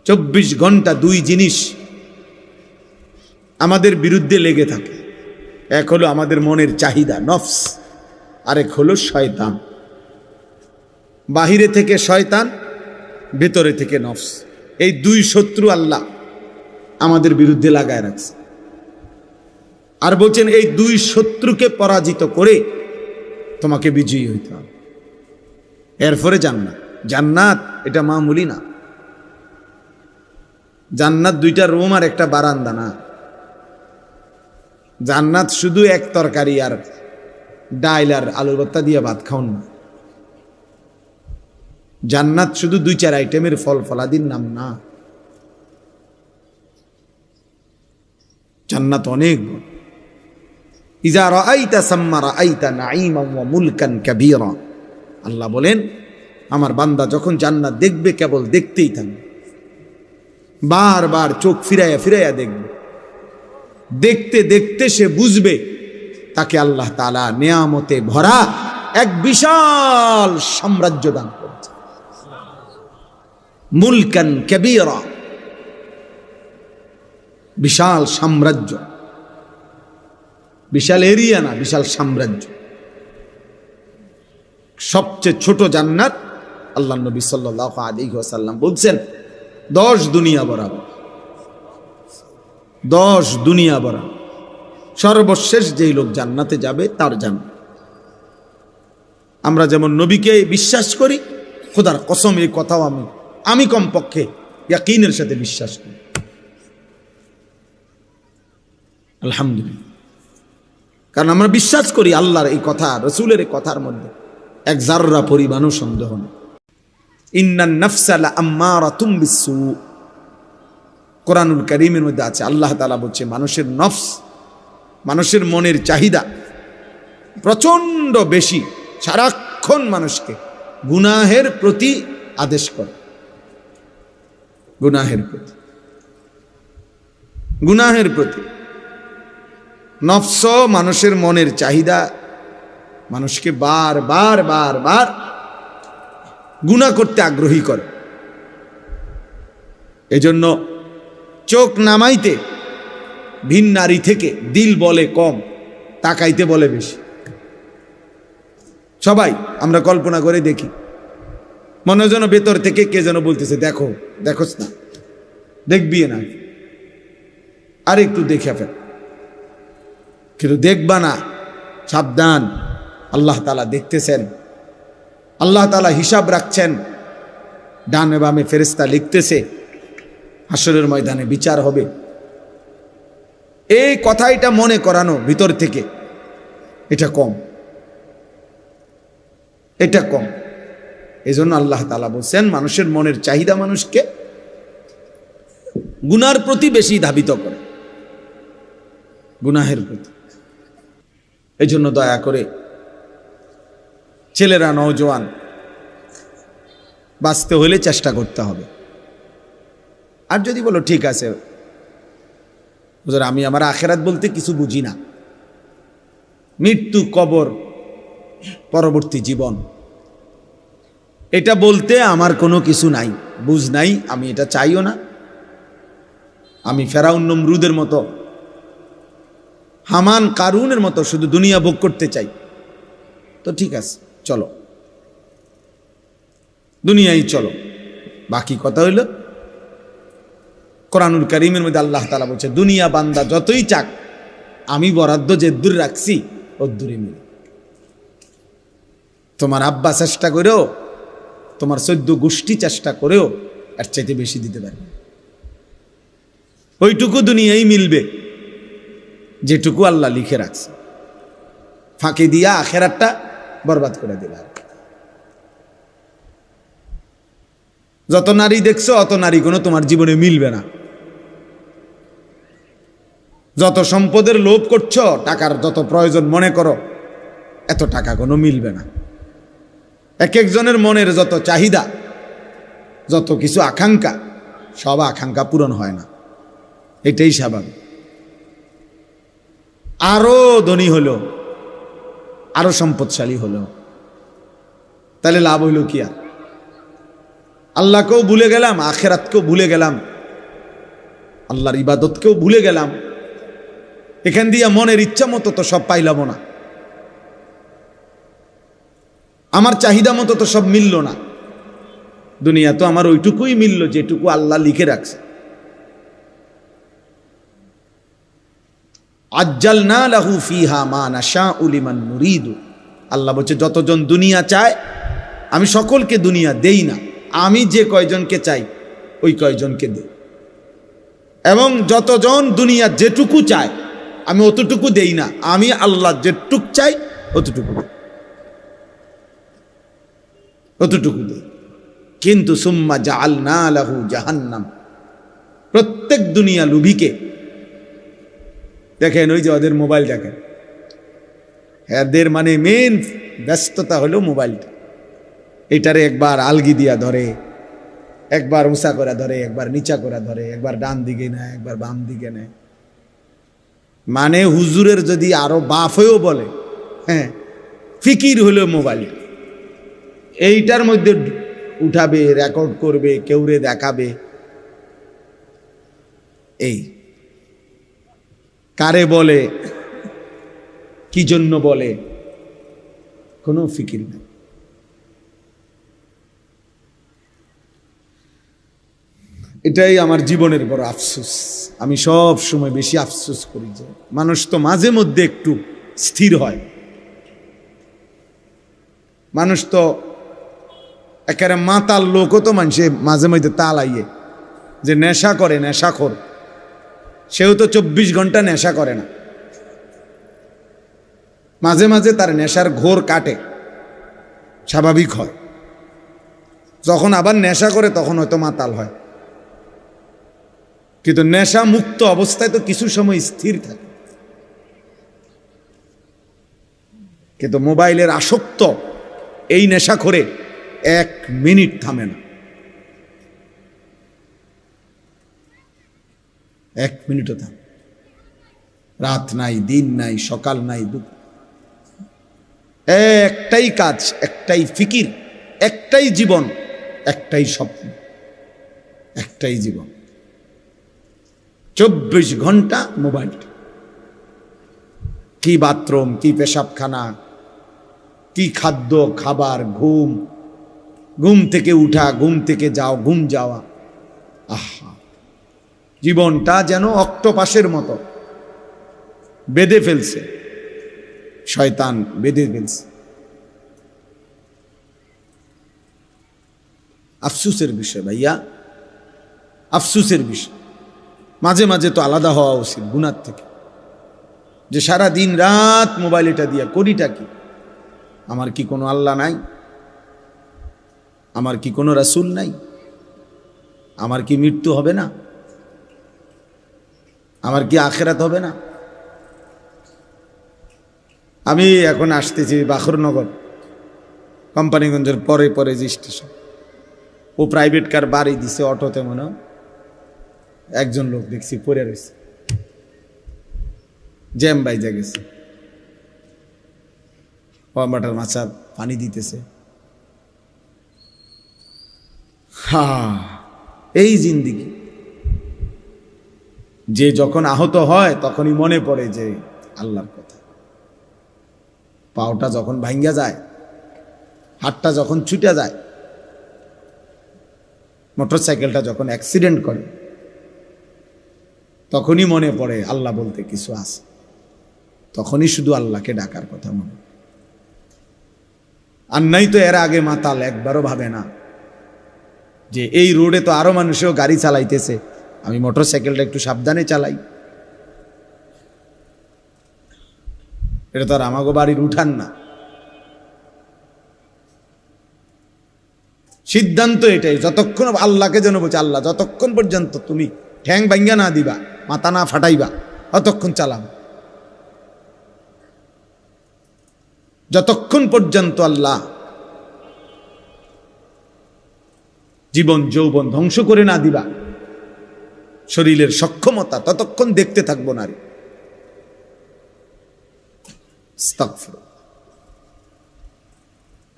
24 ঘন্টা দুই জিনিস আমাদের বিরুদ্ধে লেগে থাকে। এক হলো আমাদের মনের চাহিদা নফস, আরেক হলো শয়তান। বাহিরে থেকে শয়তান, ভেতরে থেকে নফস। এই দুই শত্রু আল্লাহ আমাদের বিরুদ্ধে লাগায় রাখছে। আর বলছেন এই দুই শত্রুকে পরাজিত করে তোমাকে বিজয়ী হইতে হবে, এরপরে জান্নাত। জান্নাত এটা মামুলি না। জান্নাত দুইটা রুম আর একটা বারান্দা না। জান্নাত শুধু এক তরকারি আর ডাইল আর আলুর ভর্তা দিয়ে ভাত খাওন না। জান্নাত শুধু 2-4 আইটেমের ফল ফলাদির নাম না। জান্নাত অনেক বড়। ইজা রাআইতা সাম্মা রাআইতা নাঈমান ওয়া মুলকান কাবীরা। আল্লাহ বলেন আমার বান্দা যখন জান্নাত দেখবে কেবল দেখতেই থাকবে, বারবার চোখ ফিরাইয়া ফিরাইয়া দেখবে। দেখতে দেখতে সে বুঝবে তাকে আল্লাহ তাআলা নিয়ামতে ভরা এক বিশাল সাম্রাজ্য দান করেছে। মুলকান কাবীরা, বিশাল সাম্রাজ্য। বিশাল এরিয়া না, বিশাল সাম্রাজ্য। সবচেয়ে ছোট জান্নাত আল্লাহ নবী সাল্লাল্লাহু আলাইহি ওয়াসাল্লাম বলছেন 10 দুনিয়া বরাবর। 10 দুনিয়া বরাবর। সর্বশেষ যেই লোক জান্নাতে যাবে তার জান্নাত। আমরা যেমন নবীকে বিশ্বাস করি, খোদার কসম এই কথাও আমি কমপক্ষে ইয়াকিনের সাথে বিশ্বাস করি। আলহামদুলিল্লাহ। কারণ আমরা বিশ্বাস করি আল্লাহর এই কথা, রাসূলের এই কথার মধ্যে এক জাররা পরিমাণও সন্দেহ নেই। ইন্নান নাফসা লাআম্মারাতুম বিসসু। কোরআনুল কারীমের মধ্যে আছে, আল্লাহ তাআলা বলছে মানুষের নফস, মানুষের মনের চাহিদা প্রচন্ড বেশি, সারাক্ষণ মানুষকে গুনাহের প্রতি আদেশ করে। গুনাহের প্রতি, গুনাহের প্রতি। নফস মানুষের মনের চাহিদা মানুষকে বারবার বারবার গুনাহ করতে আগ্রহী করে। এজন্য চোখ নামাইতে ভিন নারী থেকে দিল বলে কম, তাকাইতে বলে বেশি। সবাই আমরা কল্পনা করে দেখি, মনে যেন ভেতর থেকে কে যেন বলতেছে দেখো, দেখোস না, দেখবি না, আর একটু দেখে ফেল। কিন্তু দেখবা না, সাবধান, আল্লাহ তাআলা দেখতেছেন, আল্লাহ তাআলা হিসাব রাখছেন। ডানে বামে ফেরেশতা লিখতেছে, হাসরের ময়দানে বিচার হবে। এই কথাটা মনে করানো ভিতর থেকে, এটা কম, এটা কম। এই জন্য আল্লাহ তাআলা বলছেন মানুষের মনের চাহিদা মানুষকে গুনার প্রতি বেশি ধাবিত করে, গুনাহের প্রতি। এই জন্য দয়া করে ছেলেরা, নওজোয়ান, বাঁচতে হলে চেষ্টা করতে হবে। আর যদি বলো ঠিক আছে হুজুর আমি আমার আখিরাত বলতে কিছু বুঝি না, মৃত্যু, কবর, পরবর্তী জীবন, এটা বলতে আমার কোনো কিছু নাই, বুঝ নাই, আমি এটা চাইও না। আমি ফেরাউন নমরুদের মতো, হামান কারুনের মতো শুধু দুনিয়া ভোগ করতে চাই, তো ঠিক আছে চলো, দুনিয়ায় চলো। বাকি কথা হইল কোরআনুল কারীমের মধ্যে আল্লাহ তাআলা বলছে দুনিয়া বান্দা যতই চাক, আমি বরাদ্দ যে দূর রাখছি ও দূরে মিলে। তোমার আব্বা চেষ্টা করেও, তোমার 14 গোষ্ঠী চেষ্টা করেও এর চাইতে বেশি দিতে পারবে। ওইটুকু দুনিয়ায় মিলবে যেটুকু আল্লাহ লিখে রাখছে, ফাঁকি দিয়া আখিরাতটা বরবাদ করে দিল। যত নারী দেখছো অত নারী কোনো তোমার জীবনে মিলবে না। যত সম্পদের লোভ করছো, টাকার যত প্রয়োজন মনে করো, এত টাকা কোনো মিলবে না। এক একজনের মনের যত চাহিদা, যত কিছু আকাঙ্ক্ষা, সব আকাঙ্ক্ষা পূরণ হয় না, এটাই স্বাভাবিক। আরো ধনী হলো, আরো সম্পদশালী হলো, তাহলে লাভ হইল কি? আর আল্লাহকেও ভুলে গেলাম, আখেরাতকেও ভুলে গেলাম, আল্লাহর ইবাদতকেও ভুলে গেলাম। এখান দিয়ে মনের ইচ্ছা মতো তো সব পাইলাম না, আমার চাহিদা মতো তো সব মিলল না। দুনিয়া তো আমার ওইটুকুই মিলল যেটুকু আল্লাহ লিখে রাখছে। আজ্জালনা লাহু ফিহা মা নাশাউ লিমান নুরিদু। আল্লাহ বলছে যতজন দুনিয়া চায় আমি সকলকে দুনিয়া দেই না, আমি যে কয়জনকে চাই ওই কয়জনকে দেই। এবং যতজন দুনিয়া যেটুকু চায় আমি অতটুকু দেই না, আমি আল্লাহ যেটুক চাই অতটুকু দেই। কিন্তু সুম্মা জাআলনা লাহু জাহান্নাম, প্রত্যেক দুনিয়া লুভিকে দেখেন, ওই যে ওদের মোবাইল দেখেন, এদের মানে মেন ব্যস্ততা হলো মোবাইলটা। এটারে একবার আলগি দিয়া ধরে, একবার উঁচা করে ধরে, একবার নিচা করে ধরে, একবার ডান দিকে নেয়, একবার বাম দিকে নেয়। মানে হুজুরের যদি আরো বাপ হয়েও বলে, হ্যাঁ ফিকির হলো মোবাইল, এইটার মধ্যে উঠাবে, রেকর্ড করবে, কেউরে দেখাবে। এই কারে বলে, কি জন্য বলে, কোনো ফিকির নেই। এটাই আমার জীবনের বড় আফসোস। আমি সব সময় বেশি আফসোস করি যে মানুষ তো মাঝে মধ্যে একটু স্থির হয়, মানুষ তো একেবারে মাতাল লোকও তো মানুষে মাঝে মধ্যে তালাইয়ে যে নেশা করে, নেশাখোর, সেও তো 24 ঘন্টা নেশা করে না, মাঝে মাঝে তার নেশার ঘোর কাটে, স্বাভাবিক হয়। যখন আবার নেশা করে তখন হয়তো মাতাল হয়, কিন্তু নেশা মুক্ত অবস্থায় তো কিছু সময় স্থির থাকে। কিন্তু মোবাইলের আসক্ত এই নেশা করে 1 মিনিট থামে না, 1 মিনিটও থামে। রাত নাই, দিন নাই, সকাল নাই, দুপুর, একটাই কাজ, একটাই ফিকির, একটাই জীবন, একটাই স্বপ্ন, একটাই জীবন। 24 ঘন্টা মোবাইল। কি বাথরুম, কি পেশাবখানা, কি খাদ্য খাবার, ঘুম, ঘুম থেকে উঠা, ঘুম থেকে যাও, ঘুম যাওয়া। আহা, জীবনটা যেন অক্টোপাসের মতো বেঁধে ফেলছে, শয়তান বেঁধে ফেলছে। আফসুসের বিষয় ভাইয়া, আফসুসের বিষয়। মাঝে মাঝে তো আলাদা হওয়া উচিত গুনার থেকে, যে সারা দিন রাত মোবাইল এটা দিয়া করিটা কি? আমার কি কোনো আল্লাহ নাই? আমার কি কোনো রাসূল নাই? আমার কি মৃত্যু হবে না? আমার কি আখেরাত হবে না? আমি এখন আসতেছি বাখরনগর, কোম্পানিগঞ্জের পরে পরে যে স্টেশন, ও প্রাইভেট কার বাড়ি দিছে অটোতে, মনে একজন লোক দেখছি পড়ে রয়েছে, জ্যাম বাইজা গেছে, বাটার মাছা পানি দিতেছে। এই জিন্দিগি। যে যখন আহত হয় তখনই মনে পড়ে যে আল্লাহর কথা। পাওটা যখন ভাঙ্গা যায়, হাতটা যখন ছুটে যায়, মোটরসাইকেলটা যখন অ্যাক্সিডেন্ট করে, তখনই মনে পড়ে আল্লাহ বলতে কিছু আছে। তখনই শুধু আল্লাহকে ডাকার কথা মনে। আর নাই তো এর আগে মাতাল একবারও ভাবে না যে এই রোডে তো আরো মানুষও গাড়ি চালাইতেছে, আমি মোটরসাইকেলটা একটু সাবধানে চালাই। এটা তো আর আমাগো বাড়ির উঠান না। সিদ্ধান্ত এটাই, যতক্ষণ আল্লাহকে যেন বলছে, আল্লাহ যতক্ষণ পর্যন্ত তুমি ঠ্যাং ভাঙ্গা না দিবা, মাথা না ফাটাইবা, ততক্ষণ চালাম। যতক্ষণ পর্যন্ত আল্লাহ জীবন যৌবন ধ্বংস করে না দিবা, শরীরের সক্ষমতা, ততক্ষণ দেখতে থাকবো না রে।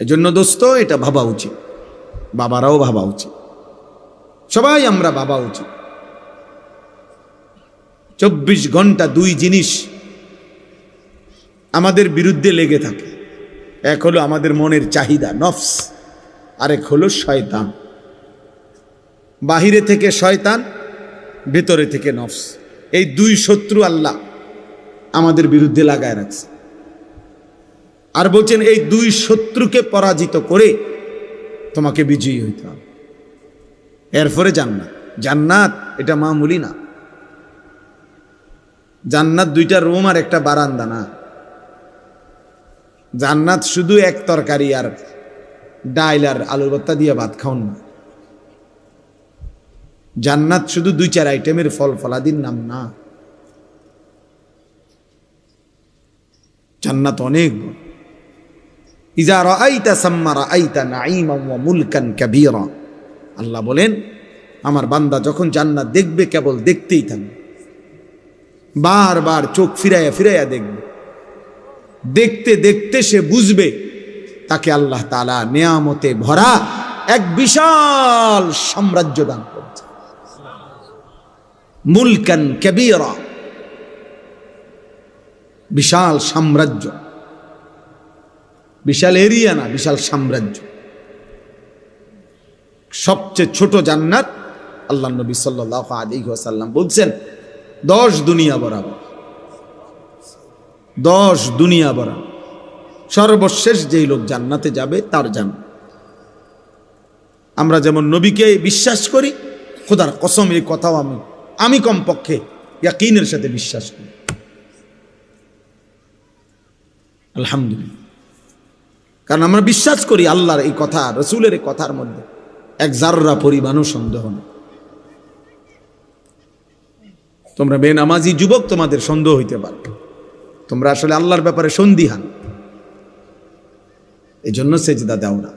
এই জন্য দোস্ত এটা ভাবা উচিত, বাবারাও ভাবা উচিত। সবাই আমরা ভাবা উচিত। 24 ঘন্টা দুই জিনিস আমাদের বিরুদ্ধে লেগে থাকে। এক হলো আমাদের মনের চাহিদা নফস, আরেক হলো শয়তান। বাহিরে থেকে শয়তান, ভেতরে থেকে নফস। এই দুই শত্রু আল্লাহ আমাদের বিরুদ্ধে লাগায় রাখছে। আর বলছেন এই দুই শত্রুকে পরাজিত করে তোমাকে বিজয়ী হইতে হবে, এরপরে জান্নাত। জান্নাত এটা মামুলি না। জান্নাত 2টা রুম আর একটা বারান্দা না। জান্নাত শুধু এক তরকারি আর ডাইল আর আলুর ভর্তা দিয়ে ভাত খাওন না। জান্নাত শুধু 2-4 আইটেমের ফল ফলাদির নাম না। জান্নাত অনেক বড়। ইজা রাআইতা সাম্মা রাআইতা নাঈমান ওয়া মুলকান কাবীরা। আল্লাহ বলেন আমার বান্দা যখন জান্নাত দেখবে কেবল দেখতেই থাকবে, বারবার চোখ ফিরাইয়া ফিরাইয়া দেখবে। দেখতে দেখতে সে বুঝবে তাকে আল্লাহ তাআলা নিয়ামতে ভরা এক বিশাল সাম্রাজ্য দান করেছে। মুলকান কাবীরা, বিশাল সাম্রাজ্য। বিশাল এরিয়া না, বিশাল সাম্রাজ্য। সবচেয়ে ছোট জান্নাত আল্লাহ নবী সাল্লাল্লাহু আলাইহি ওয়াসাল্লাম বলছেন 10 দুনিয়া বরাবর। 10 দুনিয়া বরাবর। সর্বশেষ যেই লোক জান্নাতে যাবে তার জান্নাত। আমরা যেমন নবীকে বিশ্বাস করি, খোদার কসম এই কথাও আমি কমপক্ষে ইয়াকিনের সাথে বিশ্বাস করি। আলহামদুলিল্লাহ। কারণ আমরা বিশ্বাস করি আল্লাহর এই কথা, রসুলের এই কথার মধ্যে এক জাররা পরিমাণও সন্দেহ নেই। তোমরা বেনামাজি যুবক, তোমাদের সন্দেহ হইতে পারে, তোমরা আসলে আল্লাহর ব্যাপারে সন্দিহান, এই জন্য সেজদা দাও না।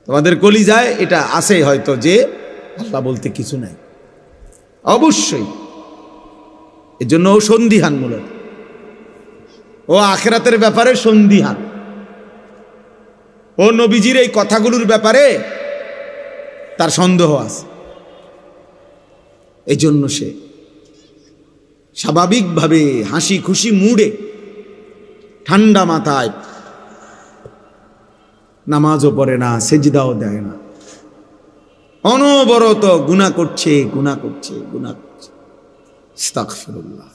তোমাদের কলিজায় এটা আছে হয়তো যে আল্লাহ বলতে কিছু নাই, অবশ্যই। এই জন্য ও সন্দিহান, মূলত ও আখিরাতের ব্যাপারে সন্দিহান, ও নবীজির এই কথাগুলোর ব্যাপারে তার সন্দেহ আছে। এই জন্য সে স্বাভাবিকভাবে হাসি খুশি মুডে ঠান্ডা মাথায় নামাজও পড়ে না, সেজদাও দেয় না, অনবরত গুনাহ করছে, গুনাহ করছে, গুনাহ করছে। আস্তাগফিরুল্লাহ।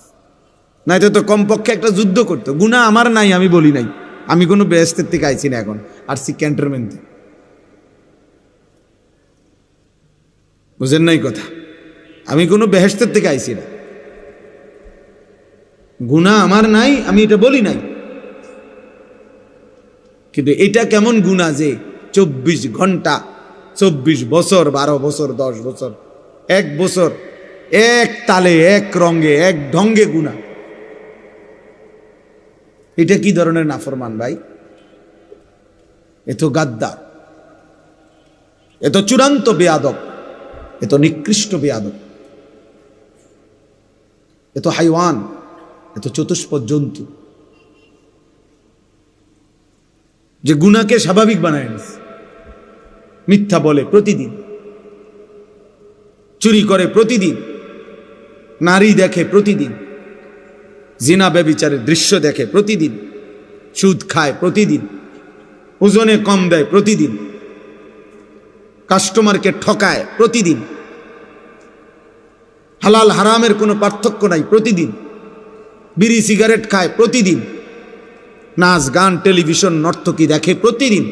নাই তো কমপক্ষে একটা যুদ্ধ করতো। গুনাহ আমার নাই, আমি বলি নাই, আমি কোনো বেহেশতের থেকে আইছি না, এখন আসছি ক্যান্টনমেন্ট থেকে। বুঝেন নাই কথা? আমি কোনো বেহেশতের থেকে আইছি না, গুনাহ আমার নাই, আমি এটা বলি নাই। কিন্তু এটা কেমন গুনাহ যে 24 ঘন্টা, 24 বছর, 12 বছর, 10 বছর, 1 বছর এক তালে, এক রঙে, এক ঢঙ্গে গুনাহ। এটা কি ধরনের নাফরমান ভাই? এ তো গাদ্দার, এ তো চূড়ান্ত বেয়াদব, এ তো নিকৃষ্ট বেয়াদব, এ তো হাইওয়ান, এ তো চতুষ্পদ জন্তু, যে গুনাহকে স্বাভাবিক বানায় নিছে। মিথ্যা বলে প্রতিদিন, চুরি করে প্রতিদিন, নারী দেখে প্রতিদিন, জিনা ব্যভিচারের দৃশ্য দেখে প্রতিদিন, সুদ খায় প্রতিদিন, ওজনে কম দেয় প্রতিদিন, কাস্টমারকে ঠকায় প্রতিদিন, হালাল হারামের কোনো পার্থক্য নাই প্রতিদিন, বিড়ি সিগারেট খায় প্রতিদিন, নাচ গান টেলিভিশন নর্তকী দেখে প্রতিদিন,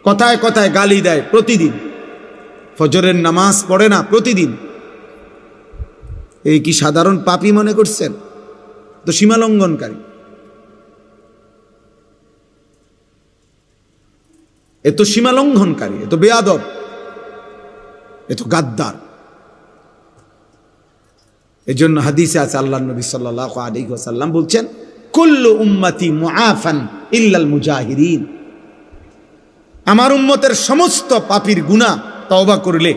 কথায় কথায় গালি দেয় প্রতিদিন, ফজরের নামাজ পড়ে না প্রতিদিন। এই কি সাধারণ পাপী মনে করছেন? তো সীমালঙ্ঘনকারী, এ তো সীমালঙ্ঘনকারী, এ তো বেয়াদব, এ তো গাদ্দার। এই জন্য হাদিসে আছে আল্লাহ নবী সাল্লাল্লাহু আলাইহি ওয়াসাল্লাম বলছেন, কুল্লু উম্মতি মুআফান ইল্লাল মুজাহিরিন। আমার উম্মতের সমস্ত পাপীর গুনাহ তওবা করলে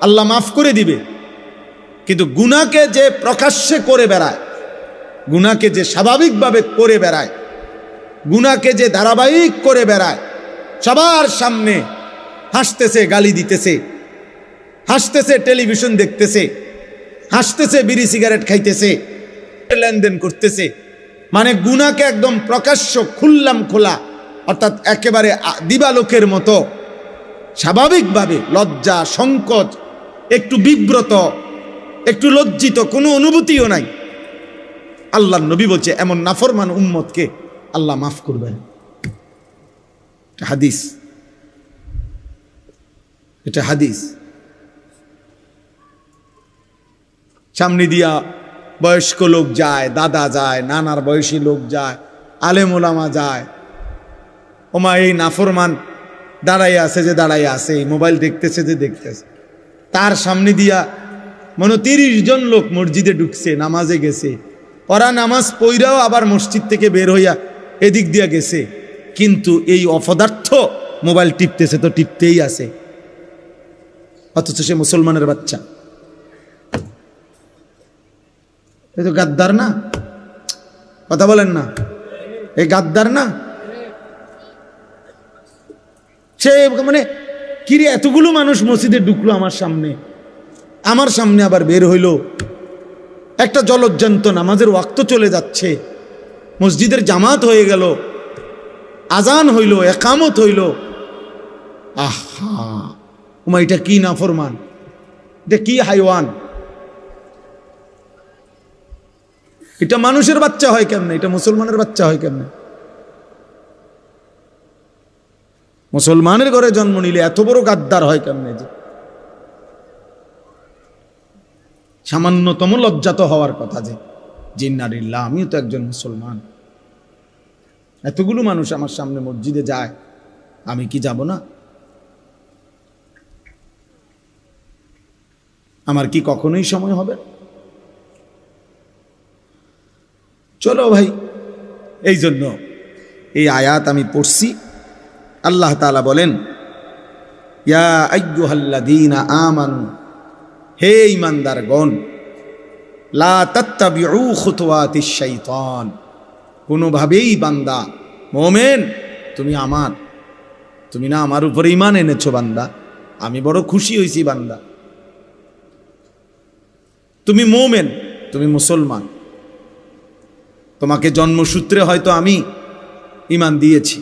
আল্লাহ মাফ করে দিবে, কিন্তু গুনাহকে যে প্রকাশ্যে করে বেড়ায়, গুনাহকে যে স্বাভাবিকভাবে করে বেড়ায়, গুনাহকে যে ধারাবাহিক করে বেড়ায়, সবার সামনে হাসতেছে, গালি দিতেছে, হাসতেছে, টেলিভিশন দেখতেছে, হাসতেছে, বিড়ি সিগারেট খাইতেছে, লেনদেন করতেছে, মানে গুনাহকে একদম প্রকাশ্য খুললাম খোলা, অর্থাৎ একেবারে দিবালোকের মতো স্বাভাবিকভাবে লজ্জা, সংকোচ, একটু বিব্রত, একটু লজ্জিত, কোনো অনুভূতিও নাই। আল্লাহর নবী বলছে এমন নাফরমান উম্মতকে আল্লাহ মাফ করবেন। হাদিস, এটা হাদিস। সামনে দিয়া বয়স্ক লোক যায়, দাদা যায়, নানার বয়সী লোক যায়, আলেম ওলামা যায়, ওমা এই নাফরমান দাঁড়াইয়া আছে যে দাঁড়াইয়া আছে, মোবাইল দেখতেছে যে দেখতেছে, তার সামনে দিয়া মনে 30 জন লোক মসজিদে ঢুকছে, নামাজে গেছে, ওরা নামাজ পইরাও আবার মসজিদ থেকে বের হইয়া এদিক দিয়া গেছে, কিন্তু এই অপদার্থ মোবাইল টিপতেছে তো টিপতেই আছে, অথচ সে মুসলমানের বাচ্চা। এই তো গাদ্দার না? কথা বলেন না, এই গাদ্দার না? সে মানে কিরে এতগুলো মানুষ মসজিদে ঢুকলো আমার সামনে আবার বের হইল, একটা জলজ্জান্ত নামাজের ওয়াক্ত চলে যাচ্ছে, মসজিদের জামাত হয়ে গেল, আজান হইল, একামত হইল, আহা ওমা এটা কি নাফরমান, এটা কি হাইওয়ান, এটা মানুষের বাচ্চা হয় কেমনে, এটা মুসলমানের বাচ্চা হয় কেমনে? মুসলমানের ঘরে জন্ম নিলে এত বড় গাদ্দার হয় কেমনে? যে সামান্যতম লজ্জাত হওয়ার কথা যে জিন্নারিল্লাহ, আমিও তো একজন মুসলমান, এতগুলো মানুষ আমার সামনে মসজিদে যায়, আমি কি যাব না? আমার কি কখনোই সময় হবে? চলো ভাই, এই জন্য এই আয়াত আমি পড়ছি। আল্লাহ তাআলা বলেন, ইয়া আইয়ুহাল্লাযীনা আমানু, হে ঈমানদারগণ, লা তাত্তাবিউ খুতুওয়াতিশ শাইতান, কোনোভাবেই বান্দা মুমিন, তুমি না আমার উপরে ঈমান এনেছো বান্দা, আমি বড় খুশি হইছি বান্দা, তুমি মুমিন, তুমি মুসলমান, তোমাকে জন্মসূত্রে হয়তো আমি ঈমান দিয়েছি,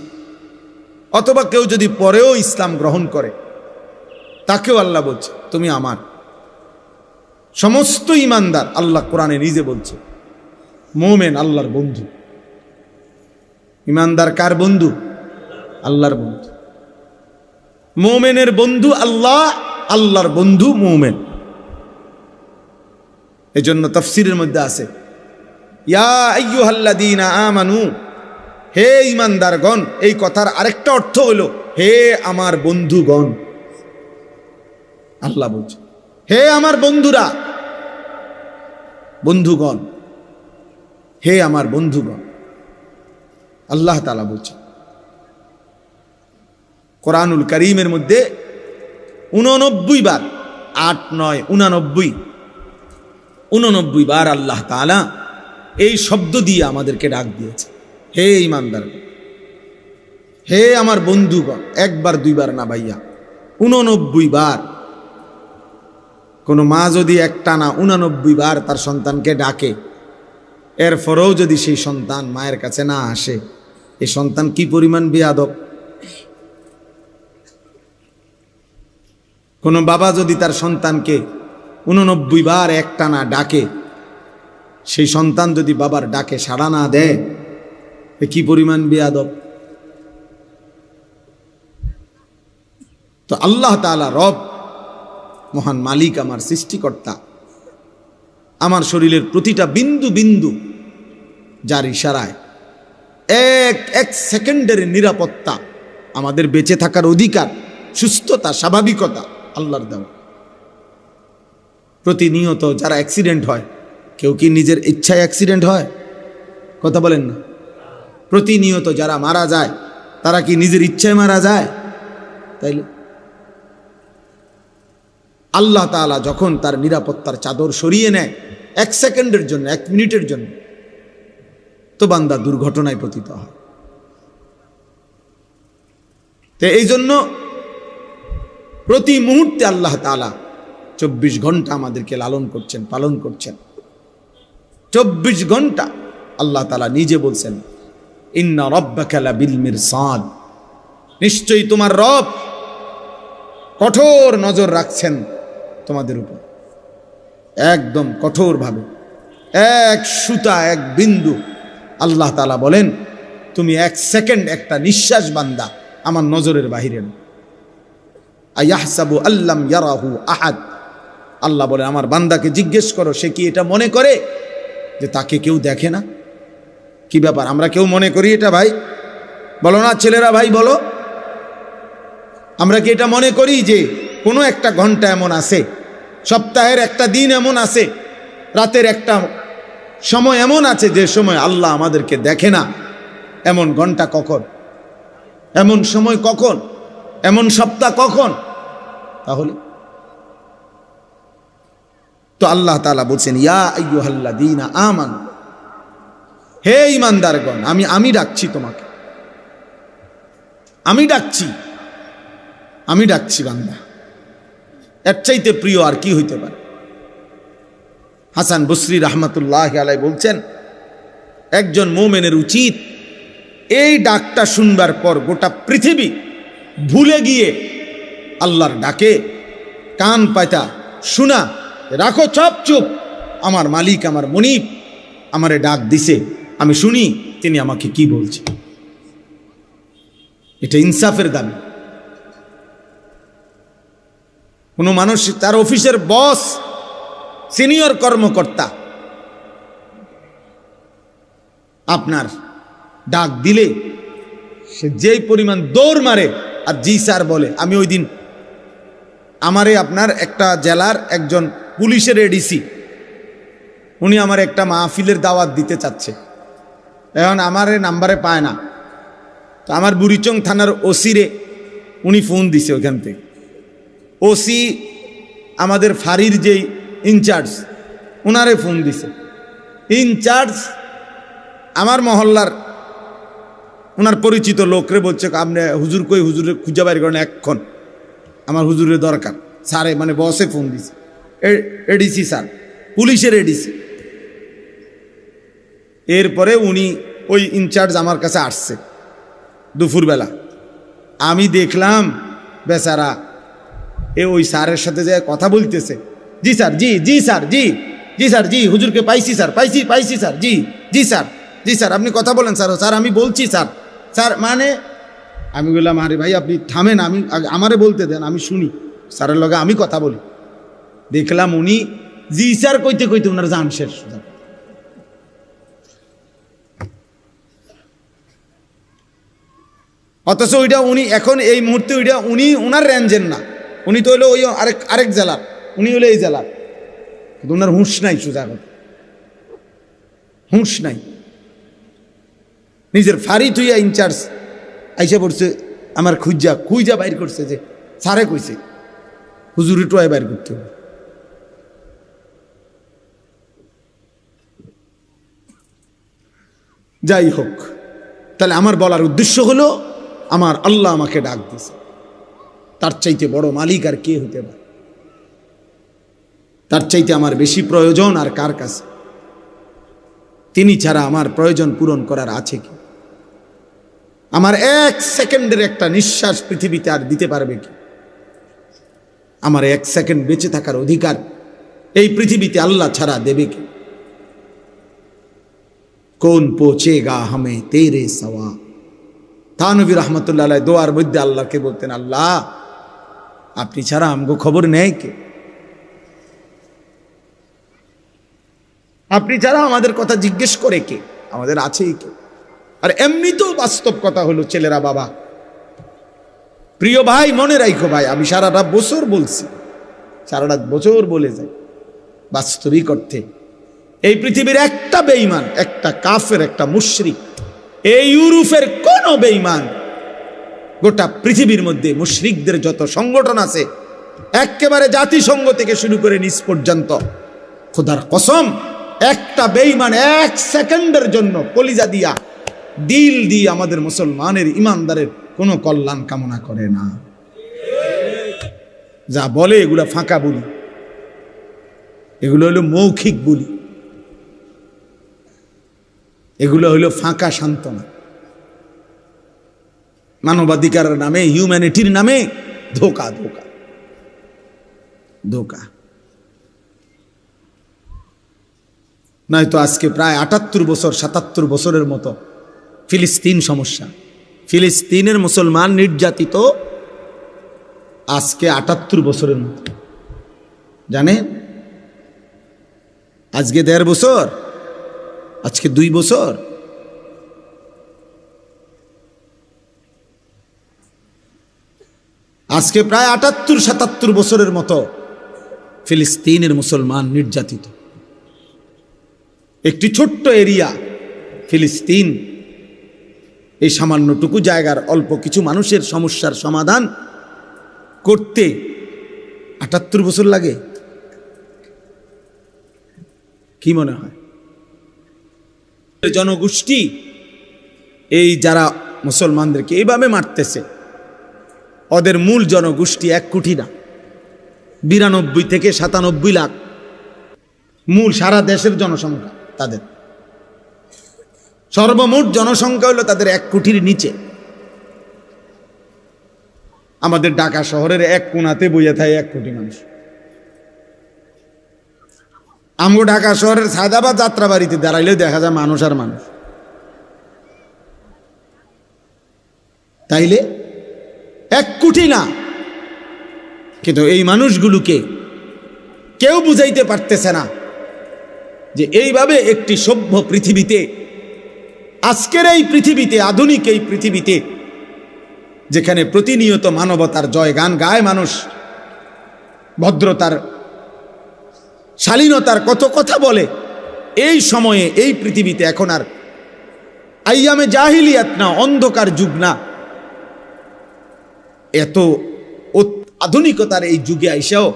অথবা কেউ যদি পরেও ইসলাম গ্রহণ করে তাকেও আল্লাহ বলছে তুমি আমার। সমস্ত ঈমানদার, আল্লাহ কোরআনে নিজে বলছে, মুমিন আল্লাহর বন্ধু। ঈমানদার কার বন্ধু? আল্লাহর বন্ধু। মুমিনের বন্ধু আল্লাহ, আল্লাহর বন্ধু মুমিন। এজন্য তাফসীরের মধ্যে আছে, ইয়া আইয়ুহাল্লাযীনা আমানু, হে ঈমানদারগণ, এই কথার আরেকটা অর্থ হলো হে আমার বন্ধুগণ। আল্লাহ বলছে হে আমার বন্ধুরা, বন্ধুগণ, হে আমার বন্ধুগণ, আল্লাহ তাআলা বলছে কোরআনুল কারীমের মধ্যে 89 বার, 8, 9, 89 বার আল্লাহ তাআলা এই শব্দ দিয়ে আমাদেরকে ডাক দিয়েছে, হে ঈমানদার, হে আমার বন্ধুগণ। 1 বার 2 বার না ভাইয়া, 89 বার। কোনো মা যদি একটানা 89 বার তার সন্তানকে ডাকে, এরপরেও যদি সেই সন্তান মায়ের কাছে না আসে, এই সন্তান কি পরিমাণ বেয়াদব। কোনো বাবা যদি তার সন্তানকে 89 বার একটানা ডাকে, সেই সন্তান যদি বাবার ডাকে সাড়া না দেয়, কি পরিমাণ বেয়াদব। তো আল্লাহ তাআলা রব, মহান মালিক, আমার সৃষ্টিকর্তা, আমার শরীরের প্রতিটা বিন্দু বিন্দু যার ইশারায় এক সেকেন্ডের নিরাপত্তা, আমাদের বেঁচে থাকার অধিকার, সুস্থতা, স্বাভাবিকতা আল্লাহর দেওয়া। প্রতিনিয়ত যারা অ্যাক্সিডেন্ট হয়, কেউ কি নিজের ইচ্ছায় অ্যাক্সিডেন্ট হয়? কথা বলেন না। প্রতিনিয়ত যারা মারা যায়, তারা কি নিজের ইচ্ছায় মারা যায়? তাইলে আল্লাহ তাআলা যখন তার নিরাপত্তার চাদর সরিয়ে নেয় 1 সেকেন্ডের জন্য, 1 মিনিটের জন্য, তো বান্দা দুর্ঘটনায় পতিত হয়। তো এই জন্য প্রতি মুহূর্তে আল্লাহ তাআলা 24 ঘন্টা আমাদেরকে লালন করছেন, পালন করছেন। 24 ঘন্টা আল্লাহ তাআলা নিজে বলছেন, ইন্না রাব্বাকা লাবিল মিরসাদ, নিশ্চয়ই তোমার রব কঠোর নজর রাখছেন তোমাদের উপর, একদম কঠোরভাবে, এক সুতা এক বিন্দু। আল্লাহ তাআলা বলেন, তুমি 1 সেকেন্ড একটা নিঃশ্বাস বান্দা আমার নজরের বাহিরে না। আয়াহসাবু আল্লাম ইয়ারাহু আহাদ, আল্লাহ বলে আমার বান্দাকে জিজ্ঞেস করো, সে কি এটা মনে করে যে তাকে কেউ দেখে না? কি ব্যাপার, আমরা কেউ মনে করি এটা? ভাই বলো না, ছেলেরা ভাই বলো, আমরা কি এটা মনে করি যে কোনো একটা ঘন্টা এমন আছে, সপ্তাহের একটা দিন এমন আছে, রাতের একটা সময় এমন আছে যে সময় আল্লাহ আমাদেরকে দেখে না? এমন ঘন্টা কখন, এমন সময় কখন, এমন সপ্তাহ কখন? তাহলে তো আল্লাহ তাআলা বলছেন, ইয়া আইয়ুহাল্লাযীনা আমানু, হে ঈমানদারগণ, আমি ডাকছি তোমাকে, আমি ডাকছি বান্দা। এর চাইতে প্রিয় আর কি হইতে পারে? হাসান বসরি রাহমাতুল্লাহি আলাইহি বলছেন, একজন মুমিনের উচিত এই ডাকটা শুনবার পর গোটা পৃথিবী ভুলে গিয়ে আল্লাহর ডাকে কান পাতা শোনা, রাখো চপ চুপ, আমার মালিক আমার মনিব আমারে ডাক দিছে, আমি শুনি তিনি আমাকে কি বলছে। এটা ইনসাফের দাবি। কোনো মানুষ তার অফিসের বস, সিনিয়র কর্মকর্তা আপনার ডাক দিলে সে যেই পরিমাণ দৌড় মারে আর জি স্যার বলে। আমি ওই দিন আমারে আপনার একটা জেলার একজন পুলিশের এডিসি, উনি আমার একটা মাহফিলের দাওয়াত দিতে চাচ্ছে, এখন আমার নাম্বারে পায় না, তো আমার বুড়িচং থানার ওসিরে উনি ফোন দিছে ওইখান থেকে। ওসি আমাদের ফাঁড়ির যেই ইনচার্জ, ওনারে ফোন দিছে। ইনচার্জ আমার মহল্লার ওনার পরিচিত লোকরে বলছে, আপনি হুজুর কই, হুজুরে খুঁজে বাইর করেন এক্ষণ, আমার হুজুরের দরকার। স্যারে মানে বসে ফোন দিছে, এডিসি স্যার, পুলিশের এডিসি। এরপরে উনি ওই ইনচার্জ আমার কাছে আসছে দুপুরবেলা। আমি দেখলাম বেচারা ওই স্যারের সাথে যে কথা বলতেছে, জি স্যার, জি জি স্যার, জি জি স্যার, জি হুজুরকে পাইছি স্যার, পাইছি স্যার, জি জি স্যার, জি স্যার, আপনি কথা বলেন স্যার, স্যার আমি বলছি স্যার, স্যার মানে আমি বললাম, আরে ভাই আপনি থামেন, আমি আমারে বলতে দেন, আমি শুনি, স্যারের লগে আমি কথা বলি। দেখলাম উনি জি স্যার কইতে কইতে ওনার জান শেষ। অথচ ওইটা উনি এখন এই মুহূর্তে ওইটা উনি ওনার রেঞ্জের না, উনি তো হইলো ওই আরেক জেলার, উনি হলো এই জেলার, কিন্তু ওনার হুঁশ নাই, সোজা কথা হুঁশ নাই। নিজের ফাঁড়ি তুইয়া ইনচার্জ আইসা পড়ছে, আমার খুঁজা বাইর করছে যে স্যারে কইছে হুজুরি টোয়াই বাইর করতে হবে। যাই হোক, তাহলে আমার বলার উদ্দেশ্য হলো, আমার আল্লাহ আমাকে ডাক দিছে, তার চাইতে বড় মালিক আর কে হতে পারে? তার চাইতে আমার বেশি প্রয়োজন আর কার কাছে? তিনি ছাড়া আমার প্রয়োজন পূরণ করার আছে কি? আমার 1 সেকেন্ডের একটা নিঃশ্বাস পৃথিবীতে আর দিতে পারবে কি? আমার 1 সেকেন্ড বেঁচে থাকার অধিকার এই পৃথিবীতে আল্লাহ ছাড়া দেবে কি? কোন পৌঁছেগা হামে তেরে সওয়া। থানভী রহমতুল্লাহ আলাইহি দোয়ার মধ্যে আল্লাহকে বলতেন, আল্লাহ আপনি ছাড়া আমগো খবর নেই কে? আপনি ছাড়া আমাদের কথা জিজ্ঞেস করে কে? আমাদের আছেই কে? আর এমনি তো বাস্তব কথা হলো ছেলেরা, বাবা প্রিয় ভাই মনে রাখো ভাই, আমি সারাটা বছর বলছি, সারাটা বছর বলে যাই, বাস্তবিক অর্থে এই পৃথিবীর একটা বেঈমান, একটা কাফের, একটা মুশরিক, এই ইউরোপের কোন বেঈমান, গোটা পৃথিবীর মধ্যে মুশরিকদের যত সংগঠন আছে, একেবারে জাতিসংঘ থেকে শুরু করে নিচ পর্যন্ত, খোদার কসম একটা বেঈমান 1 সেকেন্ডের জন্য কলিজা দিয়া, দিল দিয়ে আমাদের মুসলমানের ইমানদারের কোনো কল্যাণ কামনা করে না। যা বলে এগুলা ফাঁকা বলি, এগুলো হলো মৌখিক বুলি, এগুলো হলো ফাঁকা সান্ত্বনা। মানবাধিকারের নামে, হিউম্যানিটির নামে ধোকা ধোকা ধোকা। নয়তো আজকে প্রায় 78 বছর 77 বছরের মতো ফিলিস্তিন সমস্যা, ফিলিস্তিনের মুসলমান নির্যাতিত আজকে 78 বছরের মতো। জানেন, আজকে 1.5 বছর, আজকে 2 বছর। আজকে প্রায় 78-77 বছরের মতো ফিলিস্তিনের মুসলমান নির্যাতিত। একটি ছোট্ট এরিয়া ফিলিস্তিন, এই সামান্যটুকু জায়গার অল্প কিছু মানুষের সমস্যার সমাধান করতে 78 বছর লাগে। কি মনে হয়? জনগোষ্ঠী এই যারা মুসলমানদেরকে এইভাবে মারতেছে, ওদের মূল জনগোষ্ঠী 1 কোটি না, 92 থেকে 97 লাখ মূল সারা দেশের জনসংখ্যা। তাদের সর্বমোট জনসংখ্যা হলো তাদের 1 কোটির নিচে। আমাদের ঢাকা শহরের 1 কোণাতে বইয়া থাকে 1 কোটি মানুষ। আমগো ঢাকা শহরের সায়দাবাদ যাত্রাবাড়িতে দাঁড়াইলেও দেখা যায় মানুষ আর মানুষ। তাইলে 1 কোটি না, কিন্তু এই মানুষগুলোকে কেউ বুঝাইতে পারতেছে না যে এইভাবে একটি সভ্য পৃথিবীতে, আজকের এই পৃথিবীতে, আধুনিক এই পৃথিবীতে, যেখানে প্রতিনিয়ত মানবতার জয়গান গায় মানুষ, ভদ্রতার, শালীনতার কত কথা বলে, এই সময়ে এই পৃথিবীতে এখন আর আইয়ামে জাহিলিয়াত না, অন্ধকার যুগ না, এত আধুনিকতার এই যুগে আইসাও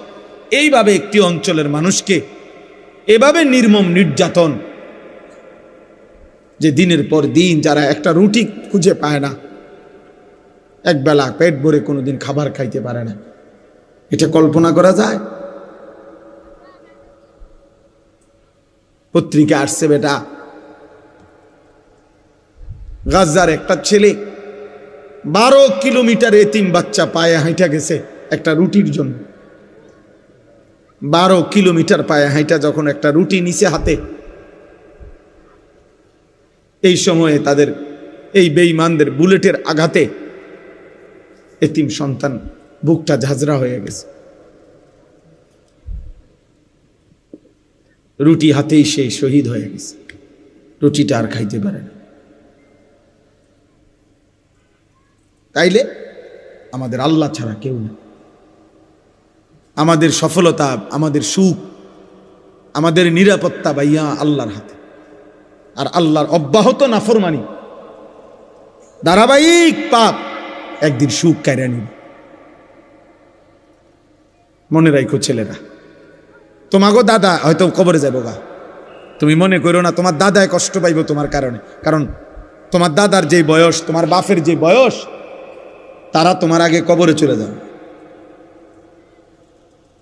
এইভাবে একটি অঞ্চলের মানুষকে এভাবে নির্মম নির্যাতন, যে দিনের পর দিন যারা একটা রুটি খুঁজে পায় না, একবেলা পেট ভরে কোনোদিন খাবার খাইতে পারে না, এটা কল্পনা করা যায়? পত্রিকা আসছে বেটা, গাজার একটা ছেলে 12 কিলোমিটার এতিম বাচ্চা পায়ে হাঁটা গেছে একটা রুটির জন্য। 12 কিলোমিটার পায়ে হাঁটা যখন একটা রুটি নিচে হাতে, এই সময়ে তাদের এই বেঈমানদের বুলেটের আঘাতে এতিম সন্তান বুকটা ঝাঁঝরা হয়ে গেছে। রুটি হাতেই সেই শহীদ হয়ে গেছে, রুটিটা আর খাইতে পারে না। তাইলে আমাদের আল্লাহ ছাড়া কেউ না। আমাদের সফলতা, আমাদের সুখ, আমাদের নিরাপত্তা ভাইয়া আল্লাহর হাতে। আর আল্লাহর অব্যাহত নাফরমানি, ধারাবাহিক পাপ একদিন সুখ কায়রা নিবে। মনে রাখো ছেলেরা, তোমাগো দাদা হয়তো কবরে যাবো গা, তুমি মনে করো না তোমার দাদায় কষ্ট পাইব তোমার কারণে, কারণ তোমার দাদার যে বয়স, তোমার বাপের যে বয়স, তারা তোমার আগে কবরে চলে যাবে।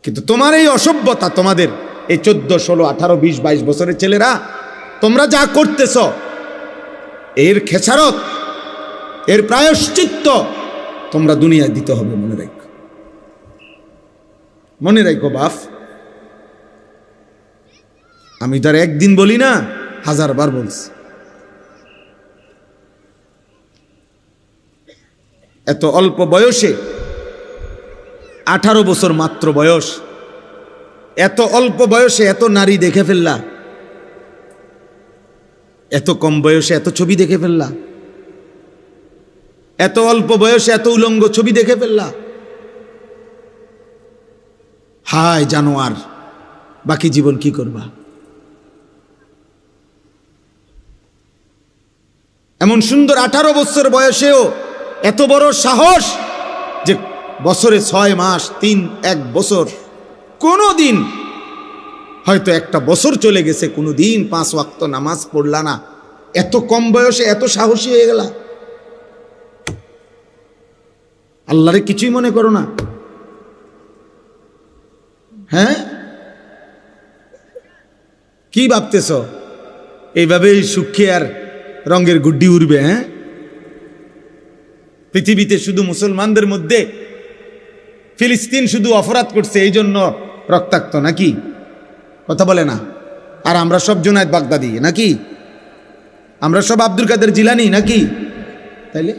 কিন্তু তোমার এই অসভ্যতা, তোমাদের এই 14, 16, 18, 20, 22 বছরের ছেলেরা, তোমরা যা করতেছ, এর খেসারত, এর প্রায়শ্চিত্ত তোমরা দুনিয়ায় দিতে হবে। মনে রাখো, মনে রাখো বাপ, আমি তার একদিন বলি না, 1000 বার বলছি। এত অল্প বয়সে, 18 বছর মাত্র বয়স, এত অল্প বয়সে এত নারী দেখে ফেললা, এত কম বয়সে এত ছবি দেখে ফেললা, এত অল্প বয়সে এত উলঙ্গ ছবি দেখে ফেললা। হায় জানোয়ার, বাকি জীবন কি করবা? এমন সুন্দর 18 বছর বয়সেও এত বড় সাহস যে বছরে 6 মাস, 1 বছর, কোনো দিন হয়তো একটা বছর চলে গেছে, কোনো দিন 5 ওয়াক্ত নামাজ পড়লা না, এত কম বয়সে এত সাহসী হয়ে গেলা। আল্লাহরে কিছুই মনে করো না? হ্যাঁ, কি ভাবতেছ এইভাবে সুখে আর রঙের গুড্ডি উড়বে? হ্যাঁ, পৃথিবীতে শুধু মুসলমানদের মধ্যে ফিলিস্তিন শুধু অপরাধ করছে এই জন্য রক্তাক্ত নাকি? কথা বলে না? আর আমরা সব জুনায়েদ বাগদাদি নাকি? আমরা সব আব্দুল কাদের জিলানি নাকি? তাইলে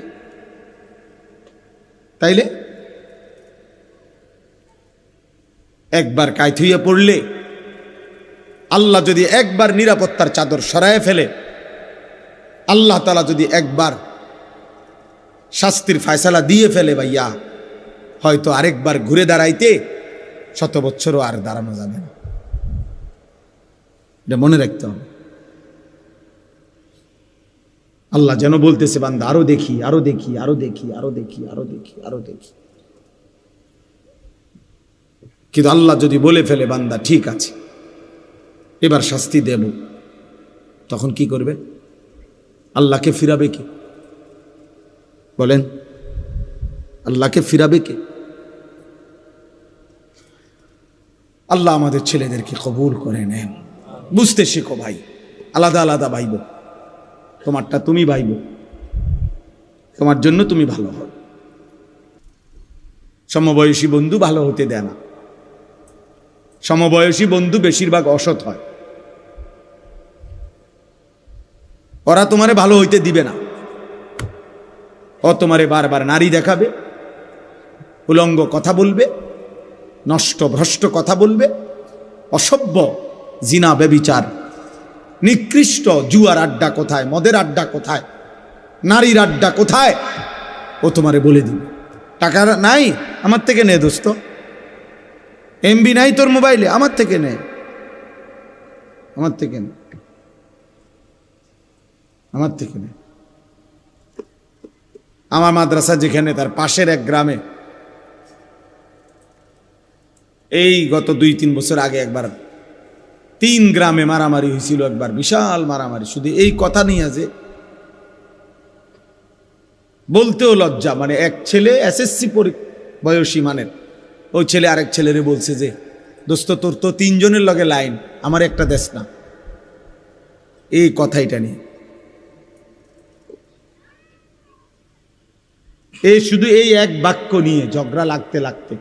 তাইলে একবার কায়ত হইয়া পড়লে, আল্লাহ যদি একবার নিরাপত্তার চাদর সরায় ফেলে, আল্লাহ তাআলা যদি একবার শাস্তির ফয়সালা দিয়ে ফেলে, ভাইয়া হয়তো আরেকবার ঘুরে দাঁড়াইতে 100 বছরও আর দাঁড়ানো যাবে না। এটা মনে রাখতে হবে। আল্লাহ যেন বলতেছে, বান্দা আরো দেখি, আরো দেখি, আরো দেখি, আরো দেখি, আরো দেখি, আরো দেখি। কিন্তু আল্লাহ যদি বলে ফেলে, বান্দা ঠিক আছে এবার শাস্তি দেব, তখন কি করবে? আল্লাহকে ফিরাবে কে? বলেন, আল্লাহকে ফিরাবে কে? আল্লাহ আমাদের ছেলেদেরকে কবুল করে নেন। বুঝতে শেখো ভাই, আলাদা আলাদা ভাইব, তোমারটা তুমি ভাইব, তোমার জন্য তুমি ভালো হও। সমবয়সী বন্ধু ভালো হতে দেয় না। সমবয়সী বন্ধু বেশিরভাগ অসৎ হয়, ওরা তোমারে ভালো হইতে দিবে না। ও তোমারে বারবার নারী দেখাবে, উলঙ্গ কথা বলবে, নষ্ট ভ্রষ্ট কথা বলবে, অসভ্য, জিনা ব্যভিচার, নিকৃষ্ট, জুয়ার আড্ডা কোথায়, মদের আড্ডা কোথায়, নারীর আড্ডা কোথায়, ও তোমারে বলে দিবে। টাকা নাই, আমার থেকে নে দোস্ত। এমবি নাই তোর মোবাইলে, আমার থেকে নে, আমার থেকে নে, আমার থেকে নে। আমার মাদ্রাসা যেখানে, তার পাশের এক গ্রামে এই গত 2-3 বছর আগে একবার 3 গ্রামে মারামারি হয়েছিল, একবার বিশাল মারামারি, শুধু এই কথা নিয়ে যে বলতেও লজ্জা। মানে এক ছেলে এসএসসি বয়সী মানের, ওই ছেলে আরেক ছেলেরে বলছে যে, দোস্ত তোর তো 3 জনের লগে লাইন, আমার একটা দেশ না। এই কথাইটা নিয়ে এই শুধু এই এক বাক্য নিয়ে ঝগড়া লাগতে লাগতে